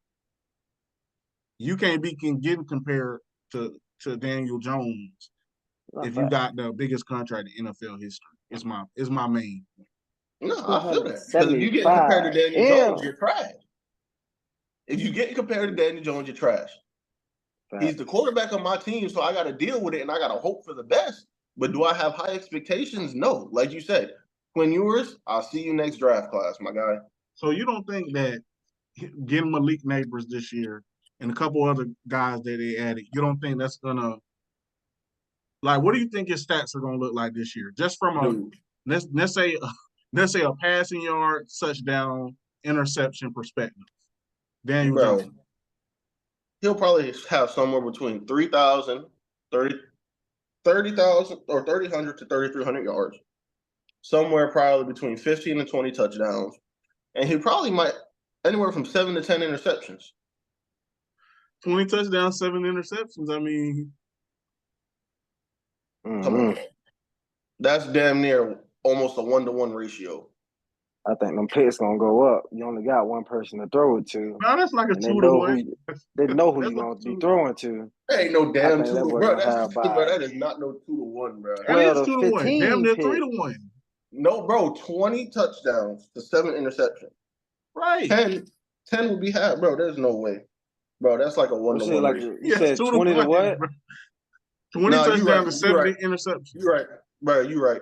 you can't be getting compared to Daniel Jones if you got the biggest contract in NFL history. It's my main. No, I feel that. Because if you get compared to Daniel Jones, you're trash. If you get compared to Daniel Jones, you're trash. He's the quarterback of my team, so I got to deal with it, and I got to hope for the best. But do I have high expectations? No. Like you said, Quinn Ewers, I'll see you next draft class, my guy. So you don't think that getting Malik Neighbors this year and a couple other guys that they added, you don't think that's gonna what do you think his stats are gonna look like this year? Just from let's say a passing yard, touchdown, interception perspective. Daniel Jones. He'll probably have somewhere between 30,000 or 3,000 to 3,300 yards. Somewhere probably between 15 and 20 touchdowns. And he probably might anywhere from 7 to 10 interceptions. 20 touchdowns, 7 interceptions. I mean, come on. That's damn near almost a 1-to-1 ratio. I think them picks gonna go up. You only got one person to throw it to, No, that's like a and 2-1. they know who That's you like gonna a be 2. throwing to. That ain't no I damn think that 2, boy bro. gonna have Bro, by that is not no 2-1, bro. That 12 is to 2-1. Damn 15 near picks. 3-1. No, bro, 20 touchdowns to 7 interceptions. Right. 10 would be half, bro. There's no way. Bro, that's like a What's it 1-to-1 like? ratio. You Yes, said 20 to 2-1. what? Bro. 20 No, you right. touchdowns to You 70 right. interceptions. You right. Bro, you right.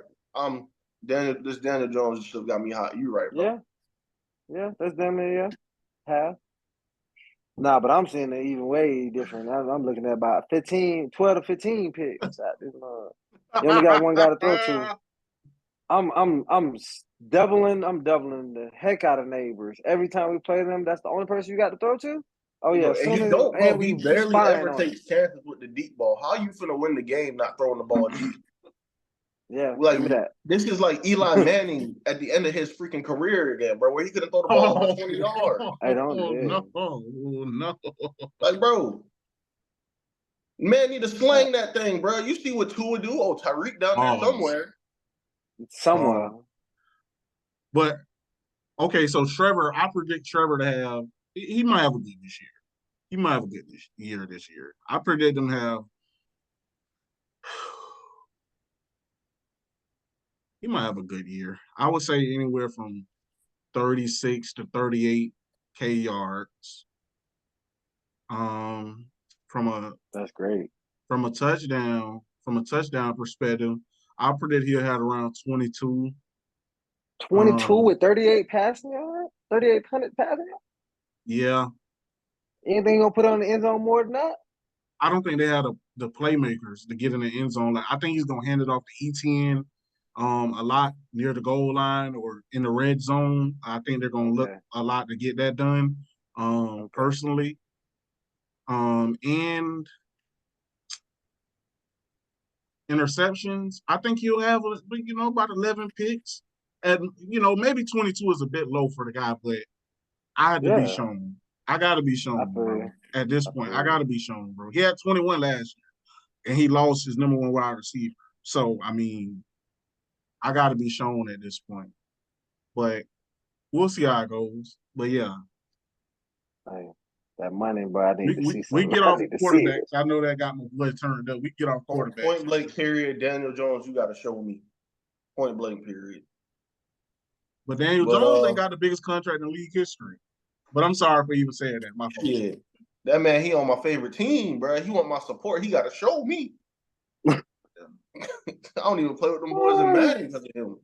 Daniel Jones just got me hot. You right, bro. Yeah, that's damn near half. Nah, but I'm seeing it even way different. I'm looking at about 12 to 15 picks. You only got one guy to throw to. I'm doubling the heck out of neighbors. Every time we play them, that's the only person you got to throw to? Oh yeah, Bro, as and soon he as don't, bro. He we barely spying ever on him. takes chances with the deep ball. How you finna win the game not throwing the ball deep? Yeah, Like, give me that. this is like Eli Manning at the end of his freaking career again, bro, where he couldn't throw the ball over 20 yards. I don't. No. Like, bro, man need to slang that thing, bro. You see what Tua do? Oh, Tyreek down there somewhere. Somewhere. But okay, so Trevor, I predict Trevor to have. He might have a good this year. He might have a good this year. I predict him to have. He might have a good year. I would say anywhere from 36 to 38K yards. That's great. From a touchdown perspective, I predict he'll have around 22. 22 with 38 passing yards? 3,800 passing yards? Yeah. Anything gonna put on the end zone more than that? I don't think they have the playmakers to get in the end zone. Like, I think he's gonna hand it off to ETN a lot near the goal line or in the red zone. I think they're gonna look a lot to get that done. Personally. And interceptions, I think he'll have about 11 picks. And maybe 22 is a bit low for the guy, but I had to be shown. I gotta be shown, bro. At this point, I gotta be shown, bro. He had 21 last year, and he lost his number one wide receiver. So, I mean, I gotta be shown at this point. But we'll see how it goes. But yeah. Hey, that money, but I need to see we something. get off quarterbacks. I know that got my blood turned up. We get off quarterbacks. Point blank period, Daniel Jones, you gotta show me. Point blank period. But Daniel Jones ain't got the biggest contract in league history. But I'm sorry for even saying that. My fault. Yeah. That man, he on my favorite team, bro. He want my support. He gotta show me. I don't even play with them boys in Madden because of him.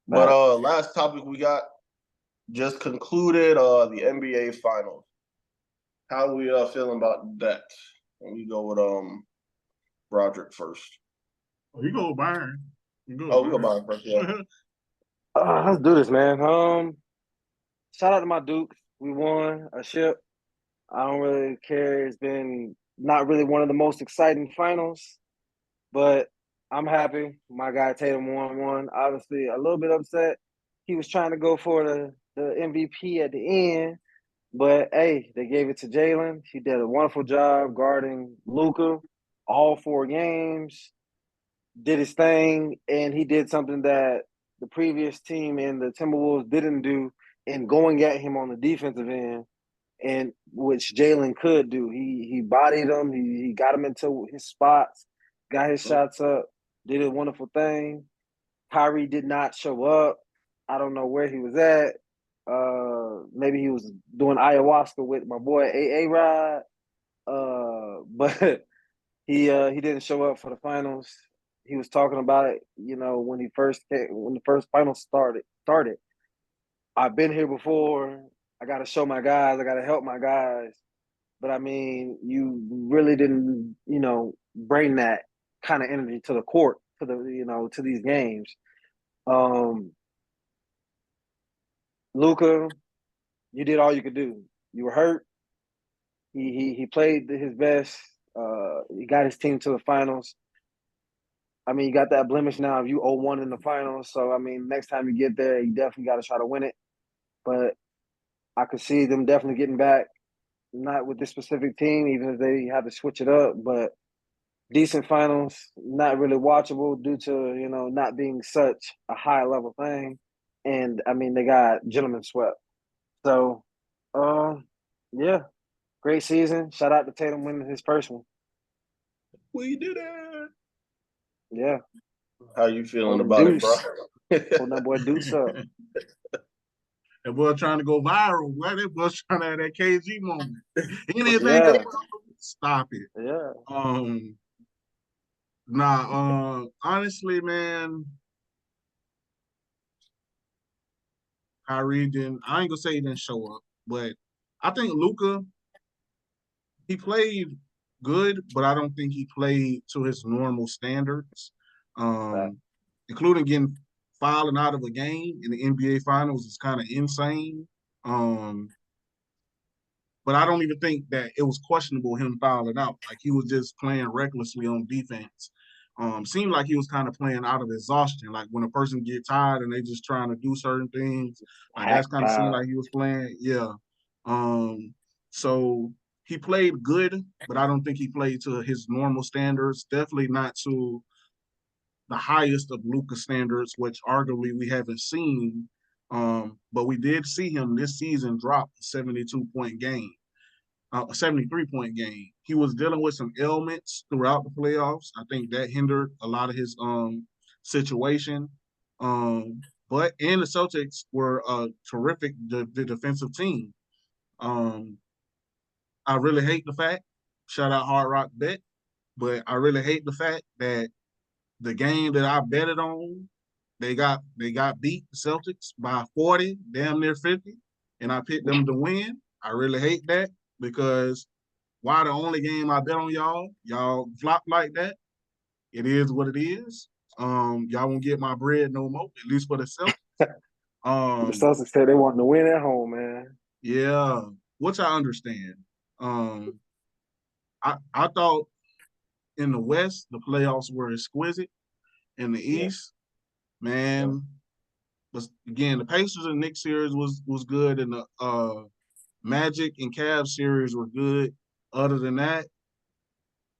But last topic we got just concluded the NBA Finals. How we feeling about that? And we go with Brodrick first. Oh, you go with Byron. We go Byron first, yeah. Let's do this, man. Shout out to my Dukes. We won a ship. I don't really care. It's been not really one of the most exciting finals, but I'm happy. My guy Tatum won one. Obviously, a little bit upset. He was trying to go for the MVP at the end, but hey, they gave it to Jalen. He did a wonderful job guarding Luka all 4 games. Did his thing, and he did something that the previous team in the Timberwolves didn't do in going at him on the defensive end, and which Jalen could do. He bodied him. He got him into his spots, got his shots up, did a wonderful thing. Kyrie did not show up. I don't know where he was at. Maybe he was doing ayahuasca with my boy A-Rod. But he didn't show up for the finals. He was talking about it, when the first finals started. I've been here before. I got to show my guys. I got to help my guys. But I mean, you really didn't, bring that kind of energy to the court, to these games. Luka, you did all you could do. You were hurt. He played his best. He got his team to the finals. I mean, you got that blemish now if you 0-1 in the finals. So, I mean, next time you get there, you definitely got to try to win it. But I could see them definitely getting back, not with this specific team, even if they have to switch it up. But decent finals, not really watchable due to, not being such a high level thing. And I mean, they got gentlemen swept. So, yeah, great season. Shout out to Tatum winning his first one. We did it. Yeah. How you feeling Holding about it, bro? Deuce. Holding that boy Deuce up. That boy trying to go viral. Boy, that boy trying to have that KG moment. Anything Yeah. stop it. Yeah. Honestly, man, Kyrie didn't. I ain't gonna say he didn't show up, but I think Luka, he played good, but I don't think he played to his normal standards. Right. Including getting fouling out of a game in the NBA Finals is kind of insane. But I don't even think that it was questionable him fouling out. Like he was just playing recklessly on defense. Seemed like he was kind of playing out of exhaustion. Like when a person get tired and they just trying to do certain things, like that's Hack kind of seemed foul. like he was playing. Yeah. So he played good, but I don't think he played to his normal standards. Definitely not to the highest of Luka standards, which arguably we haven't seen. But we did see him this season drop a 72-point game, a 73-point game. He was dealing with some ailments throughout the playoffs. I think that hindered a lot of his situation. But and the Celtics were a terrific the defensive team. I really hate the fact, shout out Hard Rock Bet, but I really hate the fact that the game that I betted on, they got beat the Celtics by 40, damn near 50, and I picked them to win. I really hate that because why the only game I bet on y'all flop like that? It is what it is. Y'all won't get my bread no more, at least for the Celtics. The Um, Celtics said they want to win at home, man. yeah, which I understand. Um, I thought in the West the playoffs were exquisite. In the Yeah. East, man, but again, the Pacers and Knicks series was good, and the Magic and Cavs series were good. Other than that,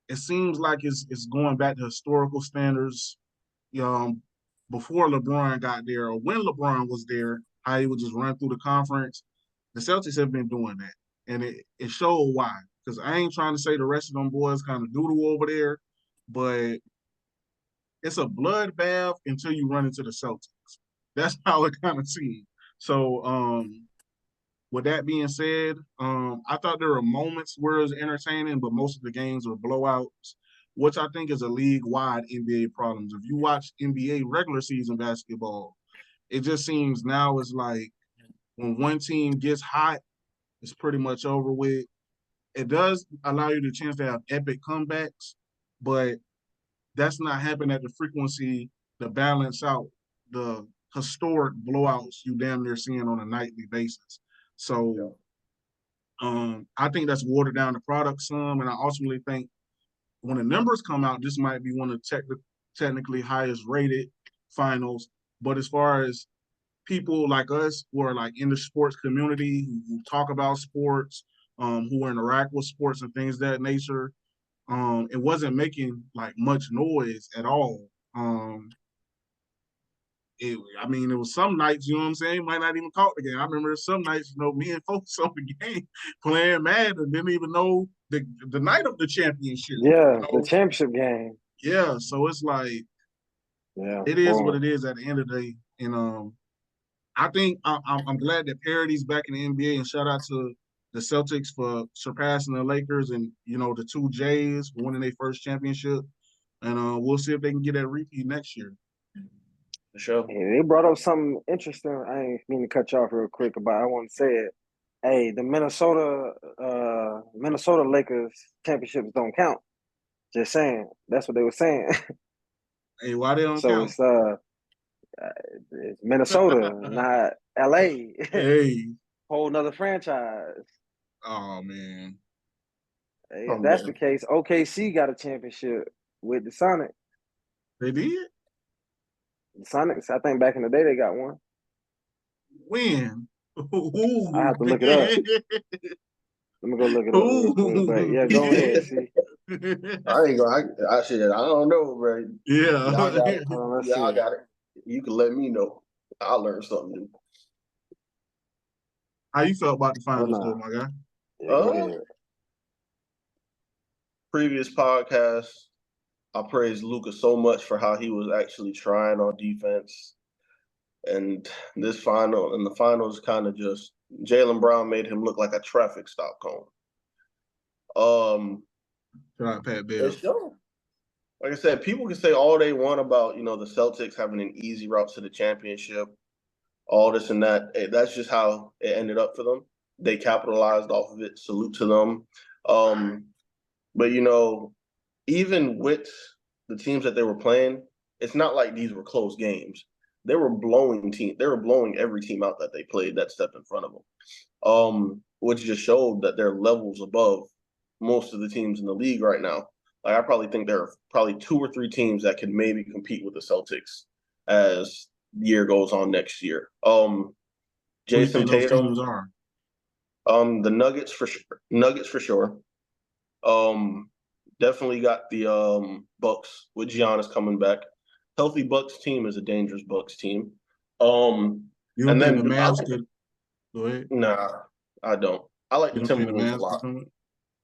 it seems like it's going back to historical standards. Um, before LeBron got there, or when LeBron was there, how he would just run through the conference. The Celtics have been doing that, and it showed why. Because I ain't trying to say the rest of them boys kind of doodle over there, but it's a bloodbath until you run into the Celtics. That's how it kind of seems. So, with that being said, I thought there were moments where it was entertaining, but most of the games were blowouts, which I think is a league-wide NBA problem. If you watch NBA regular season basketball, it just seems now it's like when one team gets hot, it's pretty much over with. It does allow you the chance to have epic comebacks, but that's not happening at the frequency to balance out the historic blowouts you damn near seeing on a nightly basis. So I think that's watered down the product some, and I ultimately think when the numbers come out, this might be one of the technically highest rated finals. But as far as people like us who are like in the sports community, who talk about sports, who interact with sports and things of that nature, it wasn't making like much noise at all. I mean, it was some nights, you know what I'm saying, might not even caught the game. I remember some nights, me and folks on the game playing mad and didn't even know the night of the championship. Yeah, the championship game. Yeah, so it's like it is what it is at the end of the day. And I think I'm glad that parity's back in the NBA, and shout out to the Celtics for surpassing the Lakers and the two Jays for winning their first championship. And we'll see if they can get that repeat next year. For sure. Hey, they brought up something interesting. I ain't mean to cut you off real quick, but I want to say it. Hey, the Minnesota Lakers championships don't count. Just saying. That's what they were saying. Hey, why they don't So count? it's Minnesota, not LA. Hey. Whole nother franchise. Oh man. Hey, if that's the case, OKC got a championship with the Sonics. They did? The Sonics, I think back in the day they got one. When? I have to look it up. Let me go look it up real quick. But yeah, go ahead. See, I ain't gonna. I said I don't know, bro. Yeah. Y'all got it. let's Y'all see. got it. You can let me know. I'll learn something new. How you felt about the Oh finals, though, no. my guy? Yeah, go ahead. Previous podcast, I praised Luka so much for how he was actually trying on defense, and the finals, kind of just Jaylen Brown made him look like a traffic stop cone. Shout out Pat Bev. It's show. Like I said, people can say all they want about the Celtics having an easy route to the championship, all this and that. That's just how it ended up for them. They capitalized off of it. Salute to them. But even with the teams that they were playing, it's not like these were close games. They were blowing every team out that they played that stepped in front of them. Which just showed that they're levels above most of the teams in the league right now. Like, I probably think there are probably 2 or 3 teams that could maybe compete with the Celtics as the year goes on next year. Jason Those Tatum, teams are? the Nuggets for sure. Nuggets for sure. Definitely got the Bucks with Giannis coming back. Healthy Bucks team is a dangerous Bucks team. You don't And think then the Mavs could? Go ahead. Nah, I don't. I like You the don't think the Timberwolves a Mavs lot. could do it?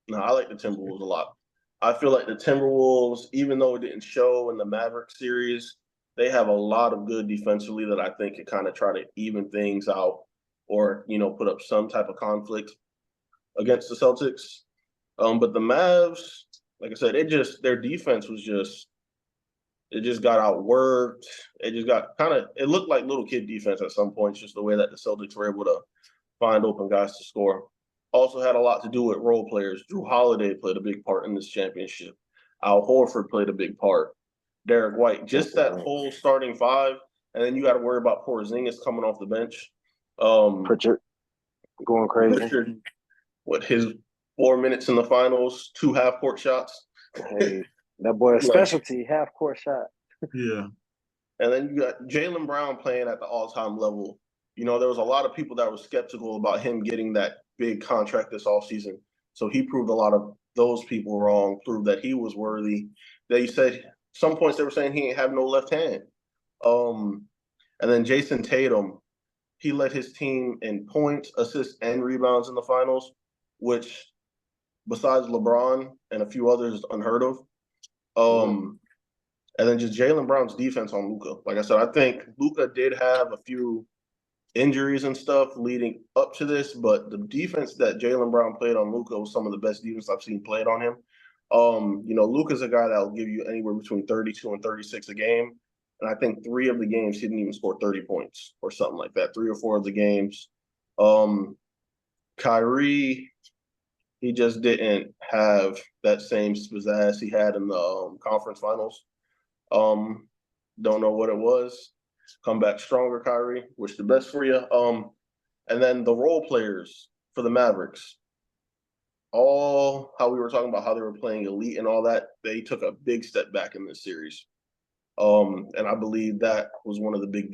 No, I like the Timberwolves a lot. I feel like the Timberwolves, even though it didn't show in the Maverick series, they have a lot of good defensively that I think could kind of try to even things out or, put up some type of conflict against the Celtics. But the Mavs, like I said, their defense was it just got outworked. It just got it looked like little kid defense at some points, just the way that the Celtics were able to find open guys to score. Also had a lot to do with role players. Drew Holiday played a big part in this championship. Al Horford played a big part. Derek White, just that whole starting 5, and then you got to worry about Porzingis coming off the bench. Pritchard going crazy. Pritchard, his 4 minutes in the finals, 2 half-court shots. Hey, that boy a specialty, half-court shot. Yeah. And then you got Jaylen Brown playing at the all-time level. There was a lot of people that were skeptical about him getting that big contract this offseason. So he proved a lot of those people wrong, proved that he was worthy. They said some points they were saying he ain't have no left hand. And then Jason Tatum, he led his team in points, assists, and rebounds in the finals, which besides LeBron and a few others is unheard of. And then just Jaylen Brown's defense on Luka. Like I said, I think Luka did have a few injuries and stuff leading up to this, but the defense that Jaylen Brown played on Luka was some of the best defense I've seen played on him. Luka's a guy that will give you anywhere between 32 and 36 a game. And I think 3 of the games he didn't even score 30 points or something like that. 3 or 4 of the games. Kyrie, he just didn't have that same pizzazz he had in the conference finals. Don't know what it was. Come back stronger, Kyrie. Wish the best for you. And then the role players for the Mavericks. All how we were talking about how they were playing elite and all that, they took a big step back in this series. And I believe that was one of the big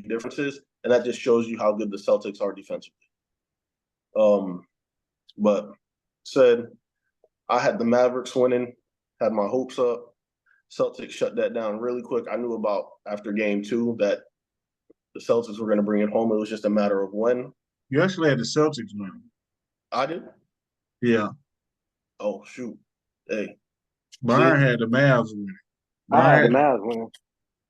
differences, and that just shows you how good the Celtics are defensively. But said I had the Mavericks winning, had my hopes up. Celtics shut that down really quick. I knew about after game 2 that the Celtics were going to bring it home. It was just a matter of when. You actually had the Celtics win. I did? Yeah. Oh, shoot. Hey. Byron had the Mavs winning. I had the Mavs winning.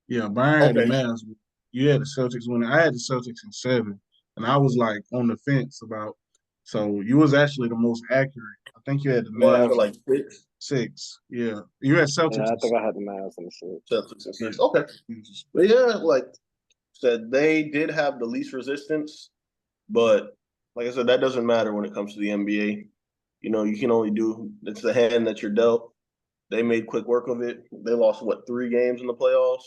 Yeah, Byron had the Mavs winning. You had the Celtics winning. I had the Celtics in 7. And I was like on the fence about. So you was actually the most accurate. I think you had the Mavs like 6. 6. Yeah. You had Celtics. Yeah, I think I had the Mavs in 6. Celtics in 6. Okay. But yeah, like said, they did have the least resistance, but like I said, that doesn't matter when it comes to the NBA. You can only it's the hand that you're dealt. They made quick work of it. They lost 3 games in the playoffs.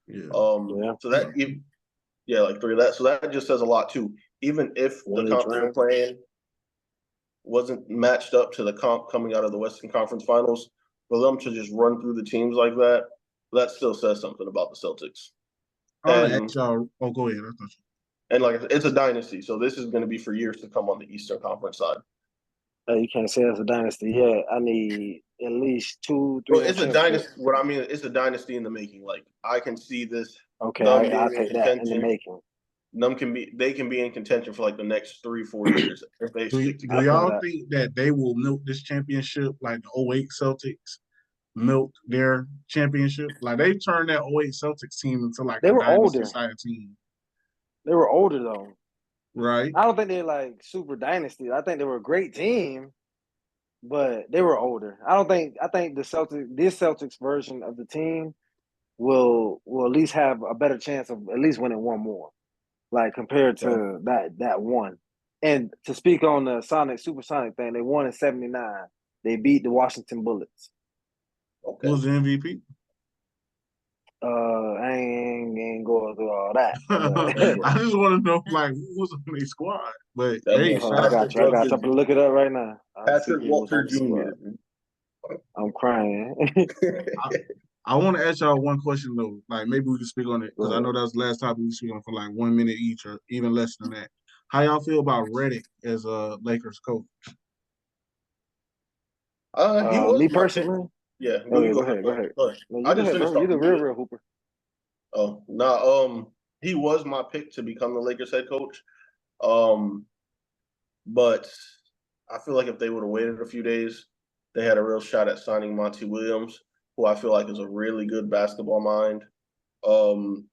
Yeah. So that like 3 of that. So that just says a lot too. Even if the comp they were playing wasn't matched up to the comp coming out of the Western Conference Finals, for them to just run through the teams like that still says something about the Celtics. I want to ask y'all. Oh, go ahead. I thought and like it's a dynasty, so this is going to be for years to come on the Eastern Conference side. You can't say it's a dynasty yet. I need at least 2, 3 Well, more it's a championships. dynasty. What I mean, it's a dynasty in the making. Like I can see this. Okay, Them I'll being in take that in the contention. making. They can be in contention for like the next 3-4 years if they stick Do I together. feel y'all that. think that they will milk this championship like the '08 Celtics milked their championship? Like they turned that '08 Celtics team into like They a were dynasty older. side team, They were older though. right? I don't think they're like super dynasty. I think they were a great team, but they were older. I think this Celtics version of the team will at least have a better chance of at least winning one more, like compared Okay. to that one. And to speak on the Supersonic thing, they won in '79. They beat the Washington Bullets. Okay. Who was the MVP? I ain't going through all that. I just want to know like who was on their squad. But That hey, was shout I out got to you. I'm Patrick. gonna look it up right now. I'll see Patrick who was Walter on the squad. Jr. I'm crying. I want to ask y'all one question though. Like maybe we can speak on it because I Go know that was the last topic we speak on for like 1 minute each or even less than that. How y'all feel about Redick as a Lakers coach? He was Me my pick. personally. Yeah, Okay, go go ahead. ahead. Go ahead. Go ahead. No, I you go just ahead, finished bro. You off. the real hooper. Oh, no. He was my pick to become the Lakers head coach. But I feel like if they would have waited a few days, they had a real shot at signing Monty Williams, who I feel like is a really good basketball mind. And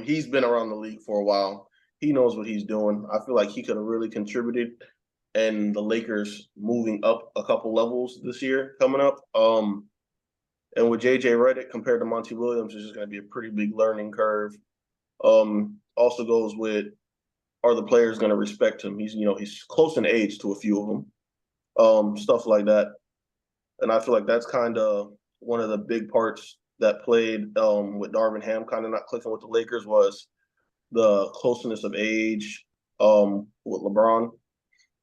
he's been around the league for a while. He knows what he's doing. I feel like he could have really contributed in the Lakers moving up a couple levels this year coming up. And with JJ Redick compared to Monty Williams, it's just going to be a pretty big learning curve. Also goes with, are the players going to respect him? He's close in age to a few of them, stuff like that. And I feel like that's kind of one of the big parts that played with Darvin Ham kind of not clicking with the Lakers was the closeness of age with LeBron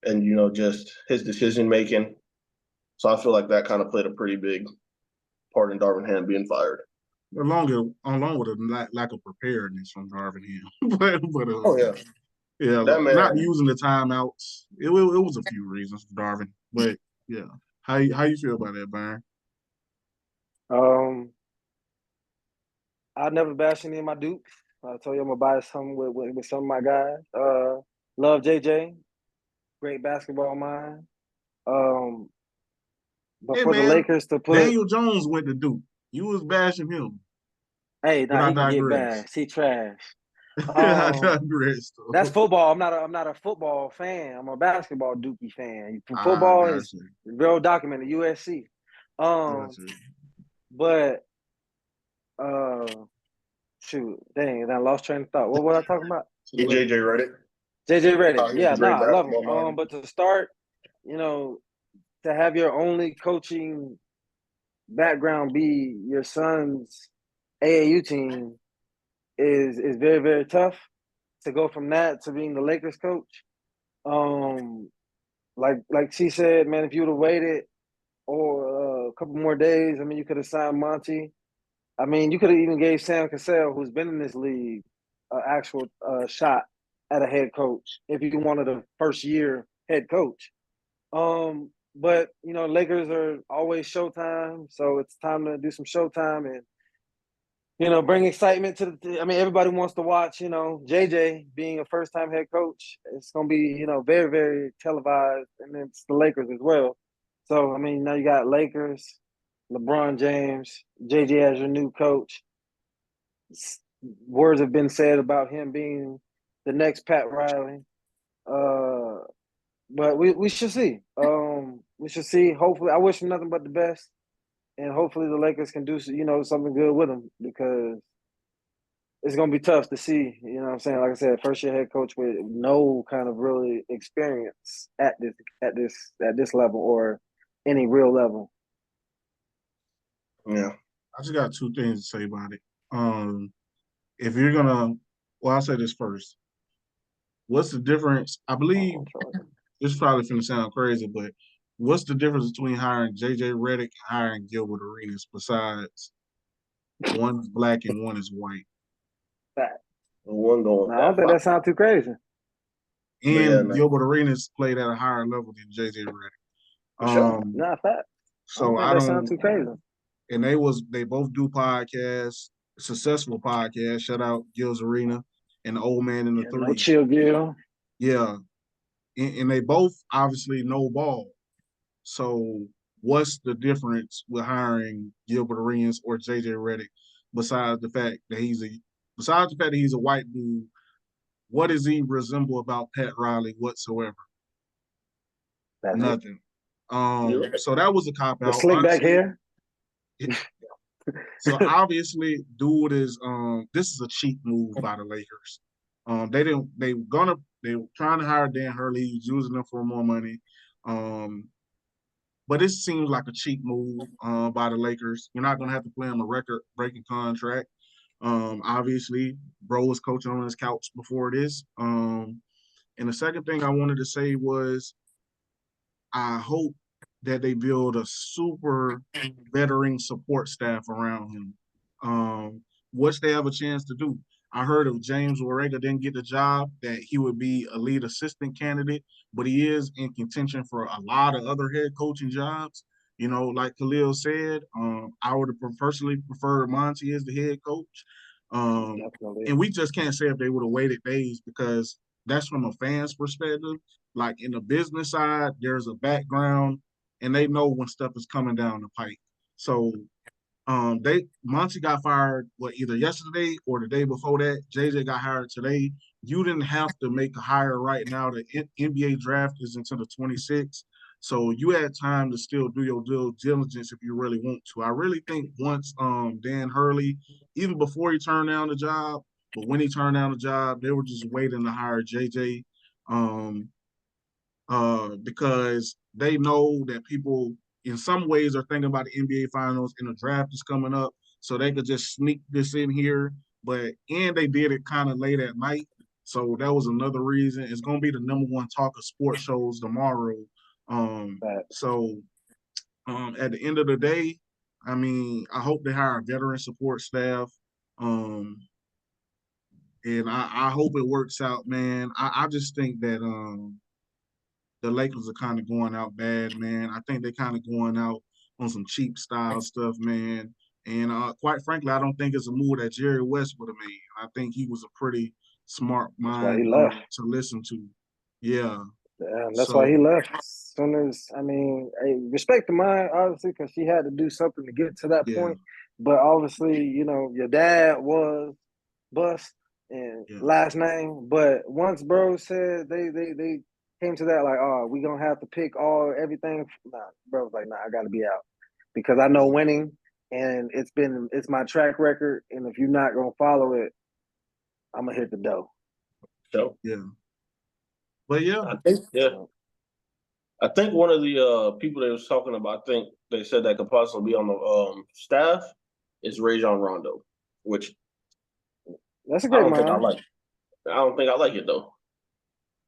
and just his decision making. So I feel like that kind of played a pretty big part in Darvin Ham being fired. Along with a lack of preparedness from Darvin Ham. Oh yeah, yeah, that man. not using the timeouts. It was a few reasons for Darvin, but yeah. How you feel about that, Byron? I never bash any of my Dukes. I told you I'm gonna buy some with some of my guys. Love JJ, great basketball mind. But Hey for the man, Lakers to put, Daniel Jones went to Duke. You was bashing him. hey, But nah, I he can get digress. bashed. He trash. I digress. That's football. I'm not a football fan. I'm a basketball Dookie fan. I Football got is you. real documented. USC. Got you. But shoot, dang, I lost train of thought. What was I talking about? JJ Redick. JJ Redick. He's Yeah, a great I love basketball him. mind. But to start, to have your only coaching background be your son's AAU team is very, very tough. To go from that to being the Lakers coach, like she said, man, if you would have waited or a couple more days, I mean, you could have signed Monty. I mean, you could have even gave Sam Cassell, who's been in this league, an actual shot at a head coach if you wanted a first year head coach. But Lakers are always Showtime, so it's time to do some Showtime and bring excitement to the. I mean, everybody wants to watch. JJ being a first-time head coach, it's gonna be very, very televised, and it's the Lakers as well. So I mean, now you got Lakers, LeBron James, JJ as your new coach. Words have been said about him being the next Pat Riley. But we should see. We should see. Hopefully, I wish him nothing but the best, and hopefully the Lakers can do something good with him because it's gonna be tough to see. You know what I'm saying? Like I said, first year head coach with no kind of really experience at this level or any real level. Yeah. I just got two things to say about it. If you're gonna, well, I'll say this first. What's the difference? I believe this probably finna sound crazy, but what's the difference between hiring JJ Redick and hiring Gilbert Arenas besides one is black and one is white? One going I don't think that sounds too crazy. But yeah, And Gilbert Arenas played at a higher level than JJ Redick. for sure. Not fact. So I don't think that sounds too crazy. And they both do podcasts, successful podcasts. Shout out Gil's Arena and the Old Man in the Three. No chill, Gil. Yeah. And they both obviously know ball. So what's the difference with hiring Gilbert Arenas or JJ Redick besides the fact that he's a white dude? What does he resemble about Pat Riley whatsoever? That's Nothing. Right. So that was a cop out. The slick back hair. So obviously, dude is this is a cheap move by the Lakers. They were trying to hire Dan Hurley, he's using them for more money. But this seems like a cheap move by the Lakers. You're not gonna have to play him a record-breaking contract. Obviously, Bro was coaching on his couch before this. And the second thing I wanted to say was I hope that they build a super veteran support staff around him, which they have a chance to do. I heard if James Warrega didn't get the job, that he would be a lead assistant candidate, but he is in contention for a lot of other head coaching jobs. You know, like Chalil said, I would have personally preferred Monty as the head coach. And we just can't say if they would have waited days because that's from a fan's perspective. Like in the business side, there's a background and they know when stuff is coming down the pipe. So Monty got fired either yesterday or the day before that. JJ got hired today. You didn't have to make a hire right now. The NBA draft is until the 26th. So you had time to still do your due diligence if you really want to. I really think once Dan Hurley, even before he turned down the job, but when he turned down the job, they were just waiting to hire JJ. Because they know that people in some ways are thinking about the NBA finals and the draft is coming up, so they could just sneak this in here. And they did it kind of late at night. So that was another reason. It's gonna be the #1 talk of sports shows tomorrow. At the end of the day, I mean, I hope they hire a veteran support staff. And I hope it works out, man. I just think that the Lakers are kind of going out bad, man. I think they're kind of going out on some cheap style stuff, man. And quite frankly, I don't think it's a move that Jerry West would have made. I think he was a pretty smart mind to listen to. Yeah. That's why he left. As soon as, I mean, respect to mine, obviously, because she had to do something to get to that point. But obviously, you know, your dad was Bust and last name. But once Bro said they came to that, like, oh, we gonna have to pick everything. Nah, Bro was like, nah, I gotta be out because I know winning, and it's my track record, and if you're not gonna follow it, I'm gonna hit the dough. So but I think one of the people they was talking about, I think they said that could possibly be on the staff is Rajon Rondo, which that's a great mind. I don't think I like it though.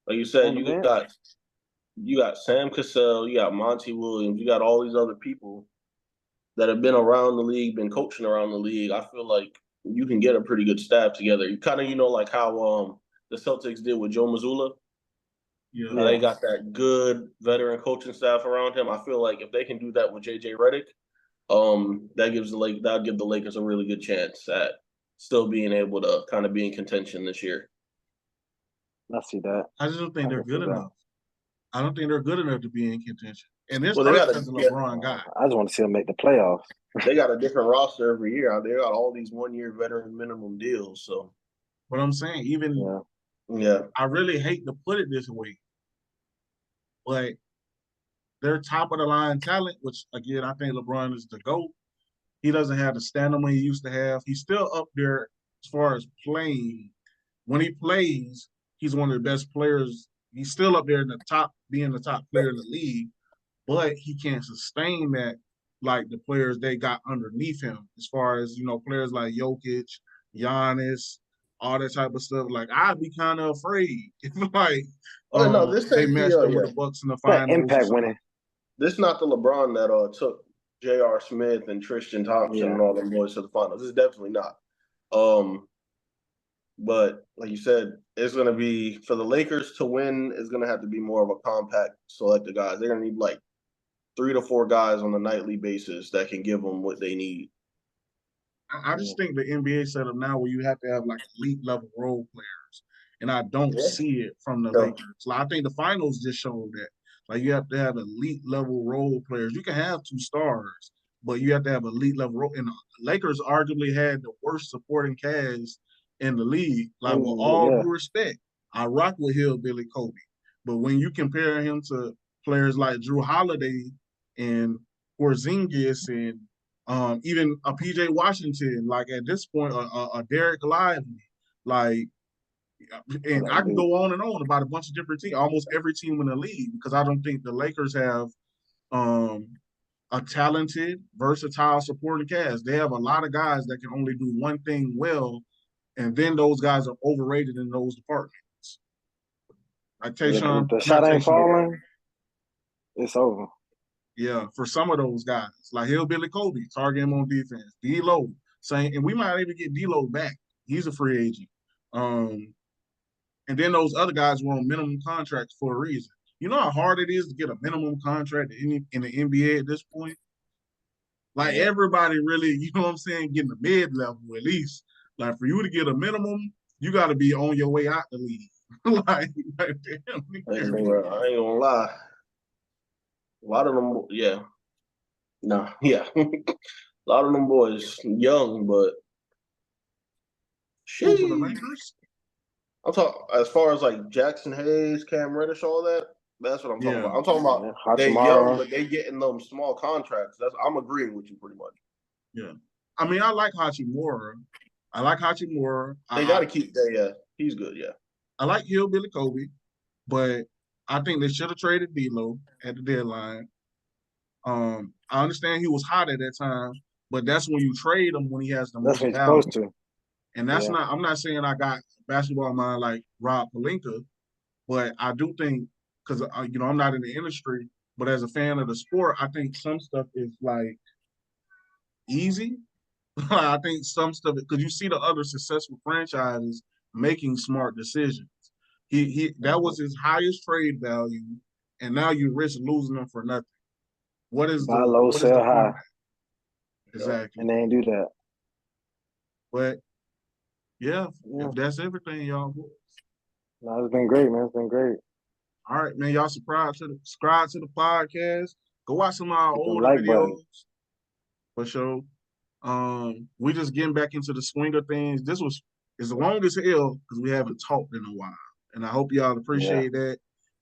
Like you said, you got Sam Cassell, you got Monty Williams, you got all these other people that have been around the league, been coaching around the league. I feel like you can get a pretty good staff together. You kind of, like how the Celtics did with Joe Mazzulla. Yeah. They got that good veteran coaching staff around him. I feel like if they can do that with JJ Redick, that'll give the Lakers a really good chance at still being able to kind of be in contention this year. I see that. I just don't think they're good enough. I don't think they're good enough to be in contention. And this person's a LeBron guy. I just want to see them make the playoffs. They got a different roster every year. They got all these 1-year veteran minimum deals. So, what I'm saying, I really hate to put it this way, but they're top of the line talent, which again I think LeBron is the GOAT. He doesn't have the stamina he used to have. He's still up there as far as playing. When he plays, he's one of the best players. He's still up there in the top, being the top player in the league, but he can't sustain that like the players they got underneath him, as far as, players like Jokic, Giannis, all that type of stuff. Like, I'd be kind of afraid if they matched up with the Bucks in the finals. Impact winning. This is not the LeBron that took J.R. Smith and Tristan Thompson and all them boys to the finals. This is definitely not. But like you said, it's going to be for the Lakers to win. Is going to have to be more of a compact select of guys. They're going to need like 3 to 4 guys on a nightly basis that can give them what they need. I just think the NBA setup now where you have to have like elite level role players, and I don't see it from the Lakers. Like, I think the finals just showed that. Like you have to have elite level role players. You can have 2 stars, but you have to have elite level role. And the Lakers arguably had the worst supporting cast in the league. Like with all due respect, I rock with Hillbilly Kobe, but when you compare him to players like Drew Holiday and Porzingis and even a PJ Washington, like at this point, a Derek Lively, like, and I can go on and on about a bunch of different teams, almost every team in the league, because I don't think the Lakers have a talented, versatile supporting cast. They have a lot of guys that can only do one thing well, and then those guys are overrated in those departments. Like Tayshaun, the shot ain't falling, it's over. Yeah, for some of those guys, like Hillbilly Kobe, target him on defense. D-Lo, saying, and we might even get D-Lo back. He's a free agent. And then those other guys were on minimum contracts for a reason. You know how hard it is to get a minimum contract in the NBA at this point? Like everybody really, you know what I'm saying, getting a mid-level at least. Like for you to get a minimum, you got to be on your way out the league. like damn. I ain't gonna lie. A lot of them, a lot of them boys young, but for the Lakers. I'm talking as far as like Jackson Hayes, Cam Reddish, all that. That's what I'm talking about. I'm talking about they young, but they getting them small contracts. I'm agreeing with you pretty much. Yeah, I mean, I like Hachimura. They got to keep that. Yeah, he's good. Yeah, I like Hillbilly Kobe, but I think they should have traded D-Lo at the deadline. I understand he was hot at that time, but that's when you trade him when he has the most value. That's what he's supposed to. And that's not. I'm not saying I got basketball mind like Rob Pelinka, but I do think because I'm not in the industry, but as a fan of the sport, I think some stuff is like easy. I think some stuff because you see the other successful franchises making smart decisions. That was his highest trade value, and now you risk losing them for nothing. What is buy low, sell high? Exactly. And they ain't do that. But yeah, if that's everything, y'all boys. No, it's been great, man. It's been great. All right, man. Y'all subscribe to the podcast. Go watch some of our older videos. For sure. We just getting back into the swing of things. This was as long as hell because we haven't talked in a while. And I hope y'all appreciate that.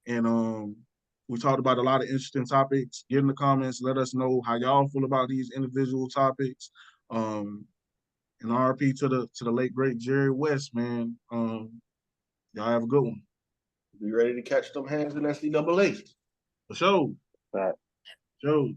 And we talked about a lot of interesting topics. Get in the comments, let us know how y'all feel about these individual topics. And RP to the late great Jerry West, man. Y'all have a good one. Be ready to catch them hands in NCAA. For sure. Right. Sure.